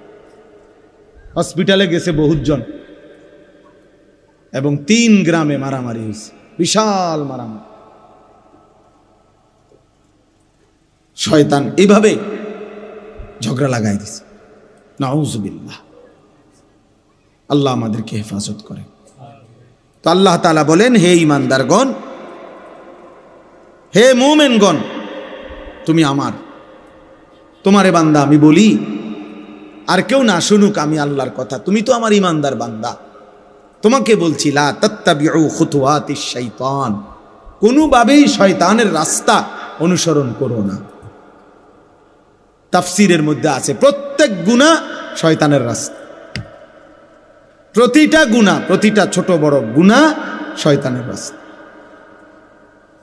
হসপিটালে গেছে বহুজন, এবং 3 গ্রামে মারামারি হয়েছে, বিশাল মারামারি। শয়তান এইভাবে ঝগড়া লাগাই দিছে। নাউযুবিল্লাহ, আল্লাহ আমাদেরকে হেফাজত করে। তো আল্লাহ তাআলা বলেন, হে ঈমানদারগণ, হে মুমিনগণ, তুমি আমার, তোমারে বান্দা আমি বলি, আর কেউ না শুনুক আমি আল্লাহর কথা, তুমি তো আমার ঈমানদার বান্দা, তোমাকে বলছি লা তাত্তাবিউ খুতুওয়াতিশ শাইতান, কোনোভাবেই শয়তানের রাস্তা অনুসরণ করো না। তাফসীরের মধ্যে আছে প্রত্যেক গুনাহ শয়তানের রাস্তা, প্রতিটা গুনাহ, প্রতিটা ছোট বড় গুনাহ শয়তানের রাস্তা।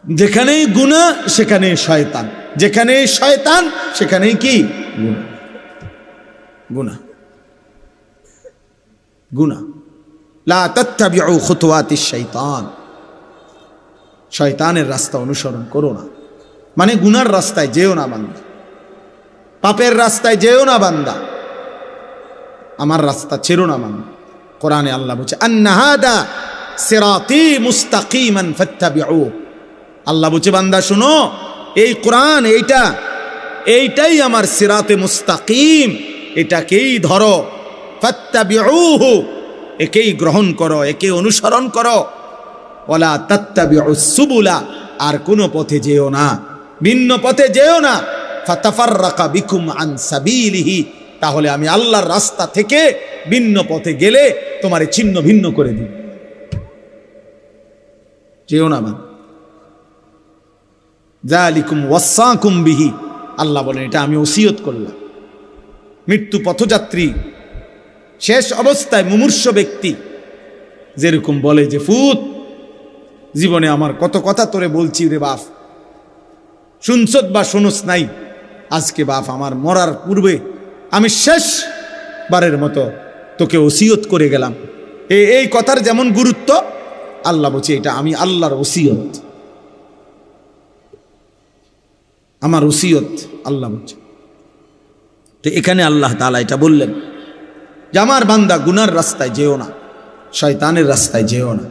যেখানেই গুনাহ সেখানেই শয়তান, যেখানেই শয়তান সেখানেই কি গুনাহ। গুনাহ গুনাহ লা তাত্তাবিউ খুতুওয়াতিশ শাইতান, শয়তানের রাস্তা অনুসরণ করো না। মানে গুনার রাস্তায় যেও না বান্দা, পাপের রাস্তায় যেও না বান্দা, আমার রাস্তা ছেড়ো না বান্দা। কোরআনে আল্লাহ বলছে, আন্না হাদা সিরাতি মুস্তাকিমান ফাত্তাবিউ, আল্লাহ বলছে বান্দা শুনো, এই কোরআন, এইটাই আমার সিরাতে মুস্তাকিম, এটাকেই ধরো, ফাত্তাবিউহু, একেই গ্রহণ করো, একে অনুসরণ করো। ওয়ালা তাত্তাবিউস সুবুলা, আর কোনো পথে যেও না, ভিন্ন পথে যেও না। ফাতাফাররাকা বিকুম আন সাবিলিহি, তাহলে আমি আল্লাহর রাস্তা থেকে ভিন্ন পথে গেলে তোমারে ছিন্ন ভিন্ন করে দিব। যেও না মান যালিকুম ওয়াসাকুম বিহি, আল্লাহ বলেন এটা আমি ওসিয়ত করলাম। মৃত্যু পথযাত্রী, শেষ অবস্থায় মুমূর্ষ ব্যক্তি যেরকম বলে যে, ফুত জীবনে আমার কত কথা তোরে বলছি রে বাপ, শুনছত বা শুনস নাই, আজকে বাপ আমার মরার পূর্বে আমি শেষবারের মতো তোকে ওসিয়ত করে গেলাম। এই কথার যেমন গুরুত্ব, আল্লাহ বলছে এটা আমি আল্লাহর ওসিয়ত, আমার ওসিয়ত আল্লাহ বলছে। তো এখানে আল্লাহ তাআলা এটা বললেন যে আমার বান্দা গুনার রাস্তায় যেও না, শয়তানের রাস্তায় যেও না।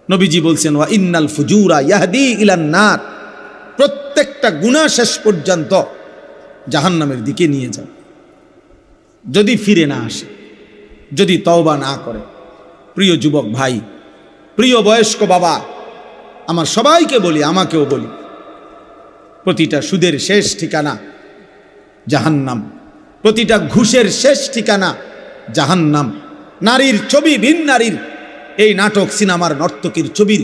নবীজি বলছেন ওয়া ইন্নাল ফুজুরা ইয়াহদি ইলান নার, প্রত্যেকটা গুনাহ শেষ পর্যন্ত জাহান্নামের দিকে নিয়ে যায় যদি ফিরে না আসে, যদি তওবা না করে। প্রিয় যুবক ভাই, প্রিয় বয়স্ক বাবা, আমার সবাইকে বলি, আমাকেও বলি, প্রতিটা সুদের শেষ ঠিকানা জাহান্নাম, প্রতিটা ঘুষের শেষ ঠিকানা জাহান্নাম। নারীর ছবি, ভিন নারীর এই নাটক সিনেমার নর্তকীর ছবির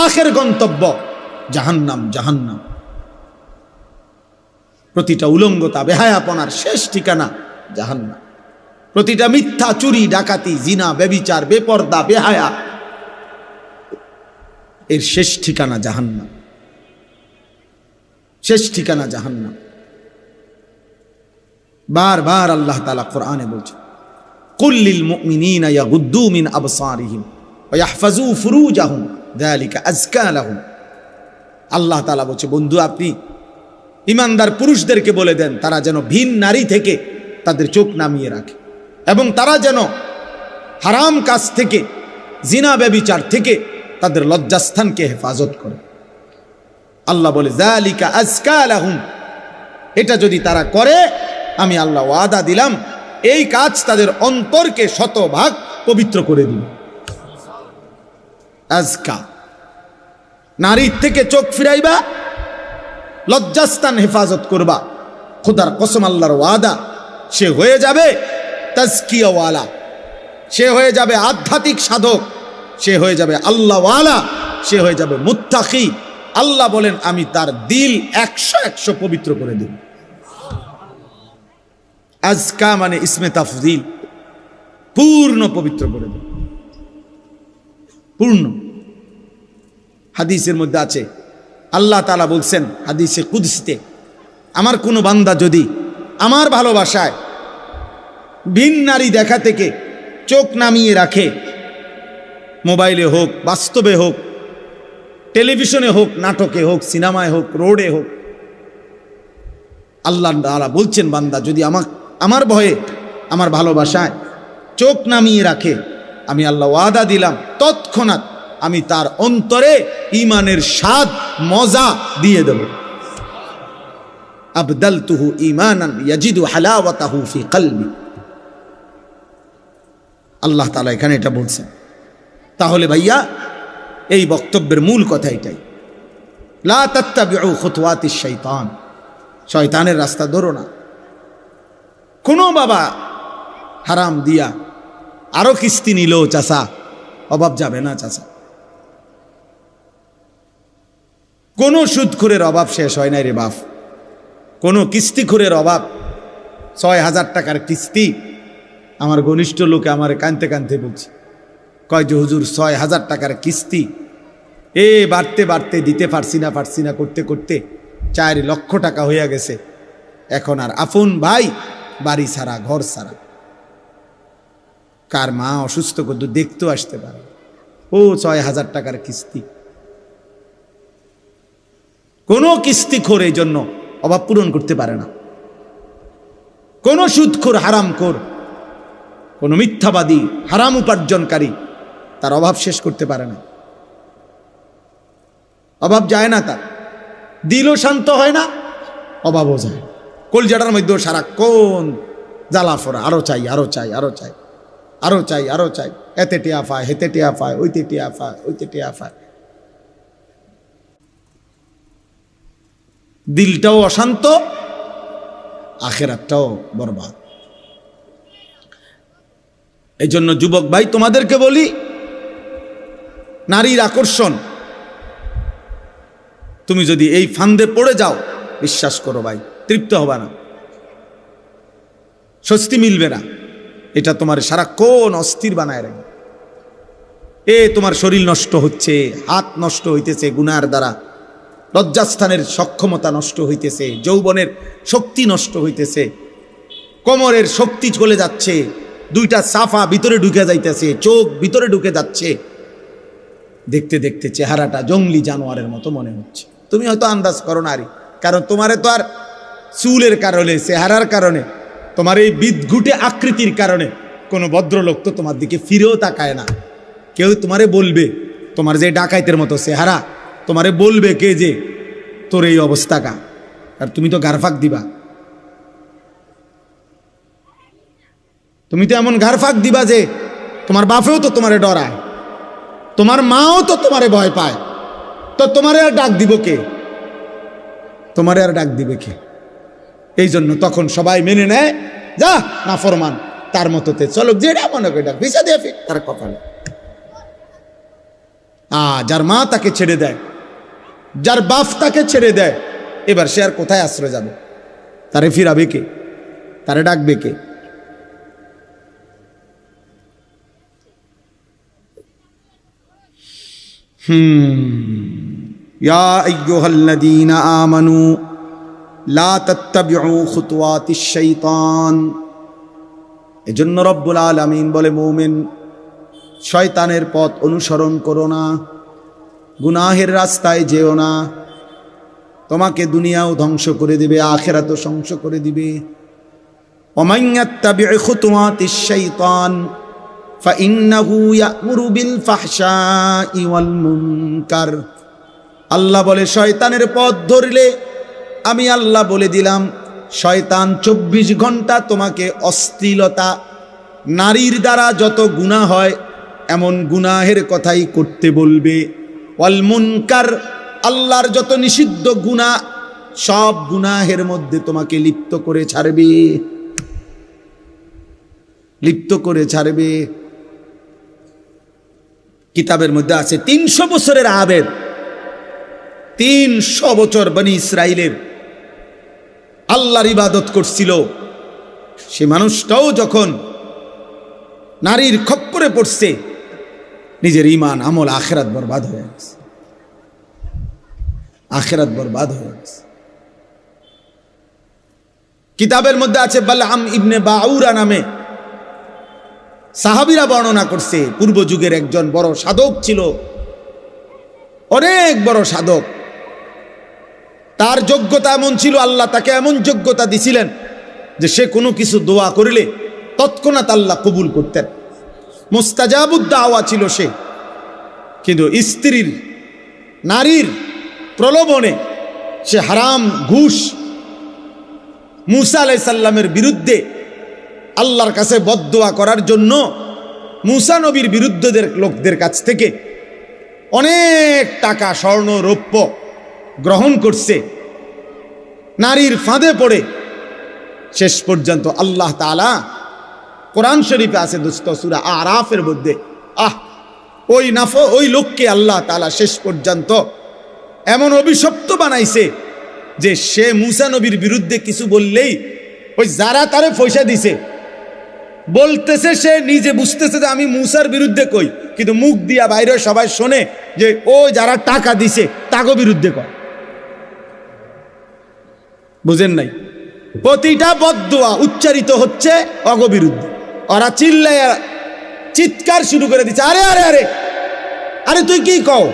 আখের গন্তব্য জাহান্নাম, জাহান্নাম। প্রতিটা উলঙ্গতা, বেহায়াপনার শেষ ঠিকানা জাহান্নাম। প্রতিটা মিথ্যা, চুরি, ডাকাতি, জিনা, ব্যভিচার, বেপর্দা, বেহায়া, এর শেষ ঠিকানা জাহান্নাম, শেষ ঠিকানা জাহান্নাম। বারবার আল্লাহ তাআলা কোরআনে বলছে কুল লিল মুমিনিনা ইয়াগুদ্দু মিন আবসারিহিম ওয়া ইয়াহফাজু ফুরুজাহুম যালিকা আযকা লাহুম। আল্লাহ তাআলা বলছে বন্ধু আপনি ঈমানদার পুরুষদেরকে বলে দেন তারা যেন ভিন নারী থেকে তাদের চোখ নামিয়ে রাখে এবং তারা যেন হারাম কাজ থেকে, জিনা ব্যভিচার থেকে তাদের লজ্জাস্থানকে হেফাজত করে। আল্লাহ বলে যালিকা আযকা লাহুম, এটা যদি তারা করে আমি আল্লাহ ওয়াদা দিলাম এই কাজ তাদের অন্তরকে শতভাগ পবিত্র করে দিল। আজকা, নারীর থেকে চোখ ফিরাইবা, লজ্জাস্থান হেফাজত করবা, খোদার কসম আল্লাহর ওয়াদা, সে হয়ে যাবে তাজকিয়াওয়ালা, সে হয়ে যাবে আধ্যাত্মিক সাধক, সে হয়ে যাবে আল্লাহওয়ালা, সে হয়ে যাবে মুত্তাকি। আল্লাহ বলেন আমি তার দিল 100 পবিত্র করে দেব। আজকা মানে ইসমে তাফজিল, পূর্ণ পবিত্র করে দেব, পূর্ণ। হাদিসের মধ্যে আছে আল্লাহ তাআলা বলছেন হাদিসে কুদসিতে, আমার কোনো বান্দা যদি আমার ভালোবাসায় ভিন নারী দেখা থেকে চোখ নামিয়ে রাখে, মোবাইলে হোক, বাস্তবে হোক, টেলিভিশনে হোক, নাটকে হোক, সিনেমায় হোক, রোডে হোক, আল্লাহ তাআলা বলছেন বান্দা যদি আমার ভয়ে, আমার ভালোবাসায় চোখ নামিয়ে রাখে, আমি আল্লাহ ওয়াদা দিলাম তৎক্ষণাৎ আমি তার অন্তরে ঈমানের স্বাদ, মজা দিয়ে দেব। আবদালতুহু ঈমানান ইয়াজিদু হালাওয়াতাহু ফি কলবি। আল্লাহ তাআলা এখানে এটা বলছেন। তাহলে ভাইয়া এই বক্তব্যের মূল কথা এটাই, লা তাত্তাবিউ খুতুওয়াতিশ শাইতান, শয়তানের রাস্তা ধরো না। কোনো বাবা হারাম দিয়া আরো কিস্তি নিল চাচা, অভাব যাবে না চাচা। কোনো সুদখোরের অভাব শেষ হয় নাই রে বাপ, কোনো কিস্তিখোরের অভাব। ৬,০০০ টাকার কিস্তি, আমার ঘনিষ্ঠ লোকে আমার কানতে কানতে বলছে, কয় যে হুজুর ৬,০০০ টাকার কিস্তি বাড়তে বাড়তে দিতে পারছি না করতে করতে ৪ লক্ষ টাকা হইয়া গেছে। এখন আর আপন ভাই বাড়ি ছাড়া, ঘর ছাড়া, কার মা অসুস্থ করতে দেখতেও আসতে পারে, ও ৬,০০০ টাকার কিস্তি। কোনো কিস্তিখোর এই জন্য অভাব পূরণ করতে পারে না। কোন সুদখোর, হারামখোর, কোন মিথ্যাবাদী, হারাম উপার্জনকারী তার অভাব শেষ করতে পারে না। অভাব যায় না তার, দিলও শান্ত হয় না, অভাবও যায়। কলজাটার মধ্যেও সারাক্ষণ জ্বালা ফোড়া, আরো চাই, আরো চাই, আরো চাই, আরো চাই, আরো চাই, এতে টিয়া পায়, হেতে টিয়া পায়, ওইতে টিয়া পায়, ওইতে টিয়া পায়। দিলটাও অশান্ত, আখেরাতটাও বরবাদ। এই জন্য যুবক ভাই তোমাদেরকে বলি, নারীর আকর্ষণ, তুমি যদি এই ফান্দে পড়ে যাও, বিশ্বাস করো ভাই তৃপ্ত হবে না, স্বস্তি মিলবে না। এটা তোমার সারাক্ষণ অস্থির বানায় রাখবে। তোমার শরীর নষ্ট হচ্ছে, হাত নষ্ট হইতেছে গুনার দ্বারা, লজ্জাস্থানের সক্ষমতা নষ্ট হইতেছে, যৌবনের শক্তি নষ্ট হইতেছে, কোমরের শক্তি চলে যাচ্ছে, দুইটা সাফা ভিতরে ঢুকে যাইতেছে, চোখ ভিতরে ঢুকে যাচ্ছে, দেখতে দেখতে চেহারাটা জঙ্গলি জানোয়ারের মতো মনে হচ্ছে। তুমি হয়তো আন্দাজ করো নারী, কারণ তোমারে তো আর চুলের কারণে, চেহারার কারণে, তোমার এই বিদঘুটে আকৃতির কারণে কোনো ভদ্রলোক তো তোমার দিকে ফিরেও তাকায় না। কেউ তোমারে বলবে, তোমার যে ডাকাইতের মতো চেহারা, তোমারে বলবে কে যে তোর এই অবস্থা কা, আর তুমি তো গারফাক দিবা, তুমি তো এমন গারফাক দিবা যে তোমার বাপেও তো তোমারে ডরায়, তোমার মাও তো তোমারে ভয় পায়, তো তোমারে আর ডাক দিব কে? তোমারে আর ডাক দিবে কে? এই জন্য তখন সবাই মেনে নেয়, যা নাফরমান, তার মতোতে চলো, যেটা মনে করে ডাক, ভিসা দিয়ে ফির তার কপালে। যার মা তাকে ছেড়ে দেয়, যার বাপ তাকে ছেড়ে দেয়, এবার সে আর কোথায় আশ্রয় যাবে? তারে ফিরাবে কে? তারে ডাকবে কে? ইয়া আইয়ুহাল্লাযীনা আমানু লা তাত্তাবিউ খুতুওয়াতিশ শাইতান। এজন্য রব্বুল আলামিন বলে, মুমিন শয়তানের পথ অনুসরণ করো না, গুনাহের রাস্তায় যেও না, তোমাকে দুনিয়াও ধ্বংস করে দিবে, আখিরাতও ধ্বংস করে দিবে। ওমান ইয়াত্তাবিউ খুতুওয়াতিশ শাইতান ফাইন্নাহু ইয়া'মুরু বিল ফাহশাই ওয়াল মুনকার। আল্লাহ বলে, শয়তানের পথ ধরলে আমি আল্লাহ বলে দিলাম, শয়তান 24 ঘন্টা তোমাকে অশ্লীলতা, নারীর দ্বারা যত গুনাহ হয় এমন গুনাহের কথাই করতে বলবে। ওয়াল মুনকার, আল্লাহর যত নিষিদ্ধ গুনাহ, সব গুনাহের মধ্যে তোমাকে লিপ্ত করে ছাড়বে, লিপ্ত করে ছাড়বে। কিতাবের মধ্যে আছে 300 বছরের আবেদ, 300 বছর বনি ইসরাইলের আল্লাহর ইবাদত করছিল, সে মানুষটাও যখন নারীর খপ্পরে পড়ছে, নিজের ঈমান আমল আখিরাত বরবাদ হয়ে গেছে, আখিরাত বরবাদ হয়ে গেছে। কিতাবের মধ্যে আছে বালআম ইবনে বাউরা নামে সাহাবীরা বর্ণনা করছে, পূর্ব যুগের একজন বড় সাধক ছিল, অনেক বড় সাধক। তার যোগ্যতা এমন ছিল, আল্লাহ তাকে এমন যোগ্যতা দিছিলেন যে সে কোনো কিছু দোয়া করলে তৎক্ষণাৎ আল্লাহ কবুল করতেন, মুস্তাজাবুদ দাওয়া ছিল সে। কিন্তু স্ত্রীর, নারীর প্রলোভনে সে হারাম, ঘুষ, মুসা আলাইহিস সালামের বিরুদ্ধে আল্লাহর কাছে বদদোয়া করার জন্য মুসা নবীর বিরুদ্ধদের লোকদের কাছ থেকে অনেক টাকা, স্বর্ণ, রৌপ্য গ্রহণ করছে। নারীর ফাঁদে পড়ে শেষ পর্যন্ত আল্লাহ তাআলা, কোরআন শরীফে আছে দোস্ত, সূরা আরাফের মধ্যে, ওই লোককে আল্লাহ তাআলা শেষ পর্যন্ত এমন অভিশপ্ত বানাইছে যে সে মুসা নবীর বিরুদ্ধে কিছু বললেই ওই যারা তারে পয়সা দিছে বলতেছে, সে নিজে বুঝতেছে যে আমি মুসার বিরুদ্ধে কই, কিন্তু মুখ দিয়া বাইরে সবাই শোনে যে ও যারা টাকা দিছে তাগো বিরুদ্ধে কয়। বুঝেন নাই? প্রতিটা বদদোয়া উচ্চারিত হচ্ছে অগ বিরুদ্ধে। ওরা চিল্লায়া চিৎকার শুরু করে দিচ্ছে, আরে আরে আরে আরে তুই কি কও,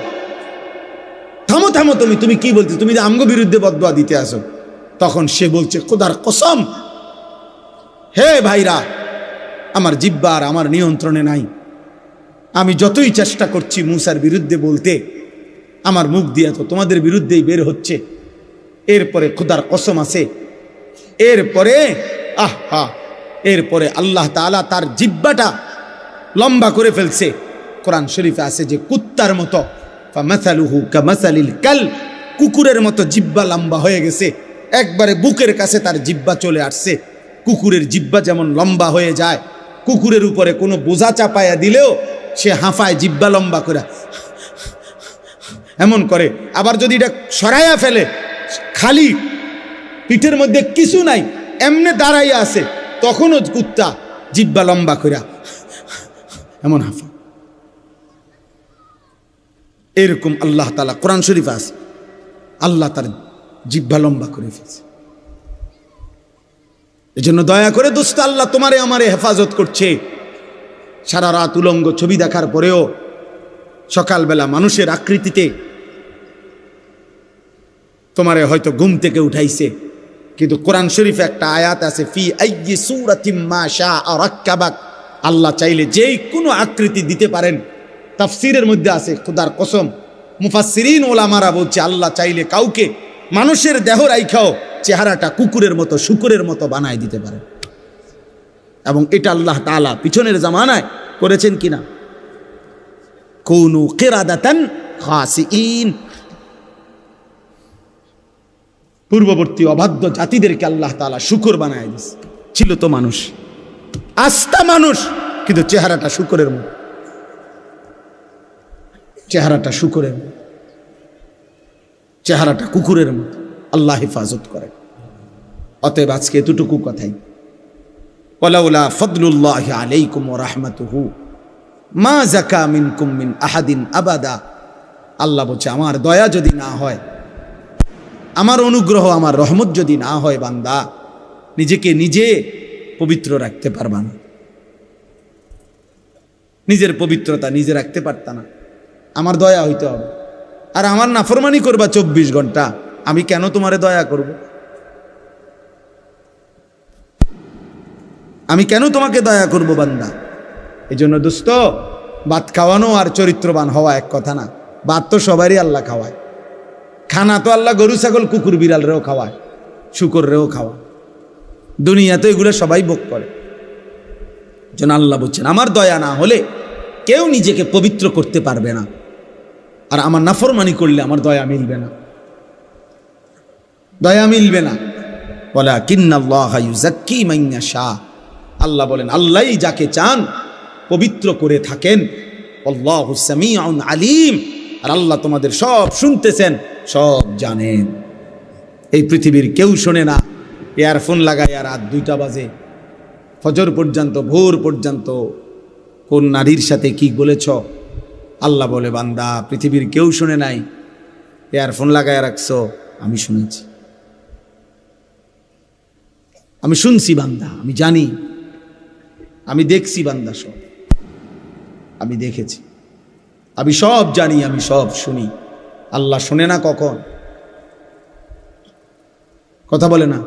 থামো থামো, তুমি কি বলছো, তুমি যে আমগো বিরুদ্ধে বদদোয়া দিতে আসো। তখন সে বলছে, খোদার কসম, হে ভাইরা, আমার জিহ্বা আর আমার নিয়ন্ত্রণে নাই, আমি যতই চেষ্টা করছি মুসার বিরুদ্ধে বলতে, আমার মুখ দিয়া তো তোমাদের বিরুদ্ধেই বের হচ্ছে। এরপরে খোদার কসম আছে, এরপরে আল্লাহ তাআলা তার জিহ্বাটা লম্বা করে ফেলছে। কোরআন শরীফে আছে যে কুত্তার মতো, ফামাসালুহু কামাসালিল কাল, কুকুরের মতো জিহ্বা লম্বা হয়ে গেছে, একবারে বুকের কাছে তার জিহ্বা চলে আসছে। কুকুরের জিহ্বা যেমন লম্বা হয়ে যায়, কুকুরের উপরে কোনো বোঝা চাপায়া দিলেও সে হাঁফায় জিহ্বা লম্বা করে এমন করে। আবার যদি এটা সরাইয়া ফেলে, খালি পিঠের মধ্যে কিছু নাই, এমনে দাঁড়াইয়া আছে, তখনও কুত্তা জিহ্বা লম্বা করে এমন হাঁফা। এরকম আল্লাহ তাআলা কোরআন শরীফ আছে, আল্লাহ তার জিহ্বা লম্বা করে ফেলছে। এজন্য দয়া করে দোস্ত, আল্লাহ তোমারে আমারে হেফাজত করছে। সারা রাত উলঙ্গ ছবি দেখার পরেও সকালবেলা মানুষের আকৃতিতে তোমারে হয়তো ঘুম থেকে উঠাইছে, কিন্তু কোরআন শরীফে একটা আয়াত আছে, ফি আইয়ি সূরাতিম মা শাআ রাক্কাবাক, আল্লাহ চাইলে যেই কোনো আকৃতি দিতে পারেন। তাফসীরের মধ্যে আছে, খোদার কসম, মুফাসসিরিন ওলামারা বলছে আল্লাহ চাইলে কাউকে মানুষের দেহ রাইখাও চেহারাটা কুকুরের মতো শুকুরের মতো বানায় দিতে পারে। এবং এটা আল্লাহ তাআলা পিছনের জামানায় করেছেন কিনা, কুনু কিরাদাতান খাসিইন, পূর্ববর্তী অবাধ্য জাতিদেরকে আল্লাহ তাআলা শুকর বানায় দিয়েছে। ছিল তো মানুষ, আস্তা মানুষ, কিন্তু চেহারাটা শুকরের মতো, চেহারাটা শুকরের মতো, চেহারাটা কুকুরের মতো। আল্লাহ হেফাজত করে। অতএব আজকে এতটুকু কথাই, ওয়ালাউলা ফদলুল্লাহি আলাইকুম ওয়া রাহমাতুহু মা যাকা মিনকুম মিন আহাদিন আবাদা। আল্লাহ বলছে আমার দয়া যদি না হয়, আমার অনুগ্রহ, আমার রহমত যদি না হয়, বান্দা নিজেকে নিজে পবিত্র রাখতে পারবা না। নিজের পবিত্রতা নিজে রাখতে পারতা না, আমার দয়া হইতে হবে। আর আমার নাফরমানি করবা 24 ঘন্টা, আমি কেন তোমারে দয়া করব? আমি কেন তোমাকে দয়া করব বান্দা? এই জন্য দোস্ত, ভাত খাওয়ানো আর চরিত্রবান হওয়া এক কথা না। ভাত তো সবারই আল্লাহ খাওয়ায়, খানা তো আল্লাহ গরু ছাগল কুকুর বিড়াল রেও খাওয়ায়, শুকর রেও খাওয়ায়। দুনিয়াতে এগুলো সবাই ভোগ করে। যেন আল্লাহ বলছেন আমার দয়া না হলে কেউ নিজেকে পবিত্র করতে পারবে না, আর আমার নাফরমানি করলে আমার দয়া মিলবে না, দয়া মিলবে না। ওয়ালাকিন্নাল্লাহা ইউযাক্কি মান ইয়াশা, আল্লাহ বলেন আল্লাহই যাকে চান পবিত্র করে থাকেন। আল্লাহু সামিউন আলিম, আর আল্লাহ তোমাদের সব শুনতেছেন, সব জানেন। এই পৃথিবীর কেউ শোনে না। ইয়ারফোন লাগায় আর রাত 2টা বাজে, ফজর পর্যন্ত, ভোর পর্যন্ত কোন নারীর সাথে কি বলেছ, আল্লাহ বলে বান্দা পৃথিবীর কেউ শুনে নাই, ইয়ারফোন লাগায় রাখছো, আমি শুনেছি, আমি শুনছি বান্দা, আমি জানি, আমি দেখছি বান্দা, সব আমি দেখেছি, আমি সব জানি, আমি সব শুনি। আল্লাহ শোনে না কখন? কথা বলে না।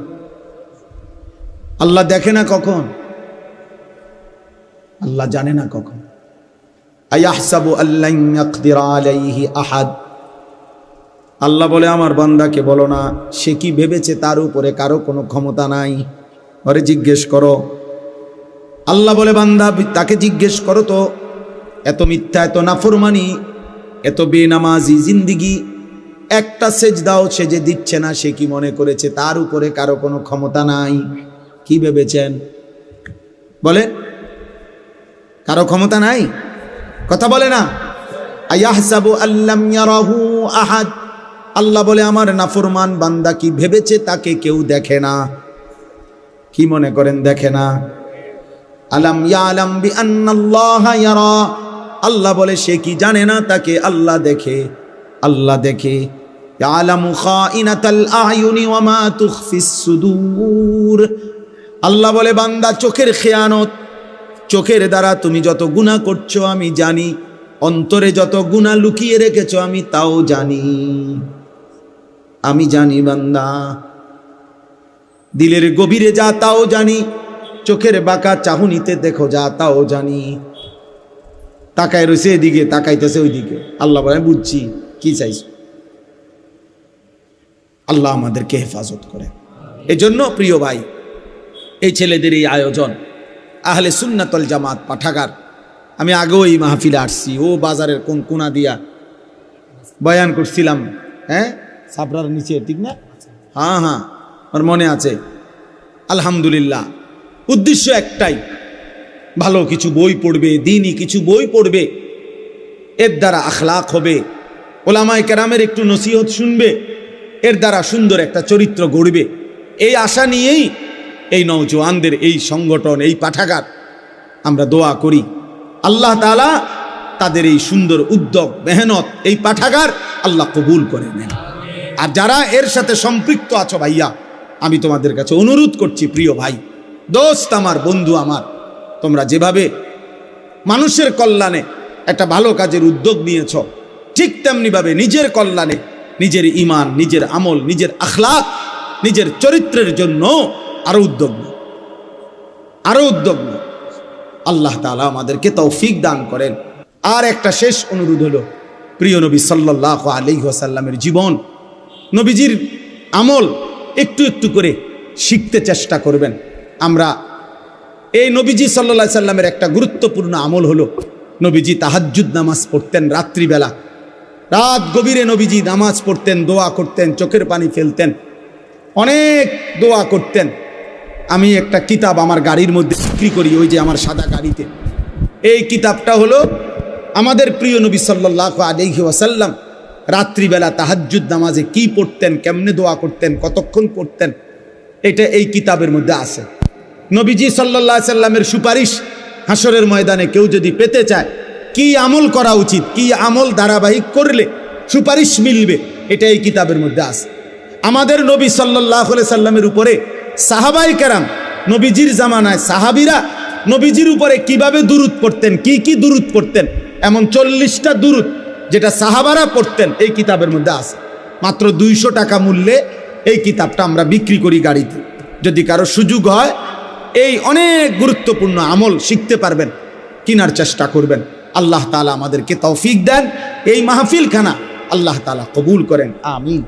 আল্লাহ দেখে না কখন? আল্লাহ জানে না কখন? আয়াহসাবু আল্লান ইয়াকদিরা আলাইহি আহাদ, আল্লাহ বলে আমার বান্দাকে বলো না সে কি ভেবেছে তার উপরে কারো কোনো ক্ষমতা নাই, ওরে জিজ্ঞেস করো। আল্লাহ বলে বান্দা তাকে জিজ্ঞেস করো তো, এত মিথ্যা, এত নাফরমানি, এত বেনামাজি জিন্দিগি, একটা সেজদাও সে যে দিচ্ছে না, সে কি মনে করেছে তার উপরে কারো কোনো ক্ষমতা নাই? কি ভেবেছেন? বলে কারো ক্ষমতা নাই? কথা বলে না। আয়াহসাবু আল্লাম ইয়ারাহু আহাদ, আল্লাহ বলে আমার নাফরমান বান্দা কি ভেবেছে তাকে কেউ দেখে না? কি মনে করেন দেখে না? আলাম ইয়ালাম বিআন্নাল্লাহা ইয়ারা, আল্লাহ বলে সে কি জানে না তাকে আল্লাহ দেখে? আল্লাহ দেখে। ইয়ালামু খাইনাতাল আয়ুনি ওয়া মা তুখফিস সুদূর, আল্লাহ বলে বান্দা চোখের খেয়ানত, চোখের দ্বারা তুমি যত গুনাহ করছো আমি জানি, অন্তরে যত গুনাহ লুকিয়ে রেখেছো আমি তাও জানি, আমি জানি বান্দা। দিলের গভীরে যা তাও জানি, চোখের বাঁকা চাহনিতে দেখো যা তাও জানি। তাকায় রয়েছে এদিকে, তাকাইতেছে ওইদিকে, আল্লাহ বলে বুঝছি কি চাইছো। আল্লাহ আমাদেরকে হেফাজত করে। এজন্য প্রিয় ভাই, এই ছেলেদের এই আয়োজন আহলে সুন্নাতুল জামাত পাঠাগার, আমি আগেও এই মাহফিলে আসছি, ও বাজারের কোন কোনা দিয়া বয়ান করছিলাম, হ্যাঁ সাবরার নিচে, ঠিক না? হ্যাঁ হ্যাঁ, আমার মনে আছে। আলহামদুলিল্লাহ, উদ্দেশ্য একটাই, ভালো কিছু বই পড়বে, দ্বীনি কিছু বই পড়বে, এর দ্বারা আখলাক হবে, ওলামায়ে কেরামের একটু নসিহত শুনবে, এর দ্বারা সুন্দর একটা চরিত্র গড়বে। এই আশা নিয়েই এই নওজোয়ানদের এই সংগঠন, এই পাঠাগার, আমরা দোয়া করি আল্লাহ তাআলা তাদের এই সুন্দর উদ্যোগ, মেহনত, এই পাঠাগার আল্লাহ কবুল করে নেন। আর যারা এর সাথে সম্পৃক্ত আছো ভাইয়া, আমি তোমাদের কাছে অনুরোধ করছি, প্রিয় ভাই, দোস্ত আমার, বন্ধু আমার, তোমরা যেভাবে মানুষের কল্যাণে একটা ভালো কাজের উদ্যোগ নিয়েছ, ঠিক তেমনিভাবে নিজের কল্যাণে, নিজের ঈমান, নিজের আমল, নিজের আখলাক, নিজের চরিত্রের জন্য আরো উদ্যোগ নাও, আরো উদ্যোগ নাও। আল্লাহ তাআলা আমাদেরকে তৌফিক দান করেন। আর একটা শেষ অনুরোধ হলো, প্রিয় নবী সাল্লাল্লাহু আলাইহি ওয়াসাল্লামের জীবন, নবীজির আমল একটু একটু করে শিখতে চেষ্টা করবেন। আমরা এই নবীজি সাল্লাল্লাহু আলাইহি সাল্লামের একটা গুরুত্বপূর্ণ আমল হলো, নবীজি তাহাজ্জুদ নামাজ পড়তেন রাত্রিবেলা, রাত গভীরে নবীজি নামাজ পড়তেন, দোয়া করতেন, চোখের পানি ফেলতেন, অনেক দোয়া করতেন। আমি একটা কিতাব আমার গাড়ির মধ্যে বিক্রি করি, ওই যে আমার সাদা গাড়িতে। এই কিতাবটা হলো আমাদের প্রিয় নবী সাল্লাল্লাহু আলাইহি ওয়াসাল্লাম রাত্রিবেলা তাহাজ্জুদ নামাজে কি পড়তেন, কেমনে দোয়া করতেন, কতক্ষণ পড়তেন, এটা এই কিতাবের মধ্যে আছে। নবীজি সাল্লাল্লাহু আলাইহি সাল্লামের সুপারিশ হাসরের ময়দানে কেউ যদি পেতে চায়, কি আমল করা উচিত, কি আমল ধারাবাহিক করলে সুপারিশ মিলবে, এটা এই কিতাবের মধ্যে আছে। আমাদের নবী সাল্লাল্লাহু আলাইহি সাল্লামের উপরে সাহাবায়ে কেরাম, নবীজির জামানায় সাহাবীরা নবীজির উপরে কিভাবে দুরূদ পড়তেন, কি কি দুরূদ পড়তেন, এমন 40টা দুরূদ যেটা সাহাবারা পড়তেন এই কিতাবের মধ্যে আছে। মাত্র 200 টাকা মূল্যে এই কিতাবটা আমরা বিক্রি করি গাড়িতে। যদি কারো সুযোগ হয়, এই অনেক গুরুত্বপূর্ণ আমল শিখতে পারবেন, কেনার চেষ্টা করবেন। আল্লাহ তাআলা আমাদেরকে তৌফিক দেন, এই মাহফিলখানা আল্লাহ তাআলা কবুল করেন, আমিন।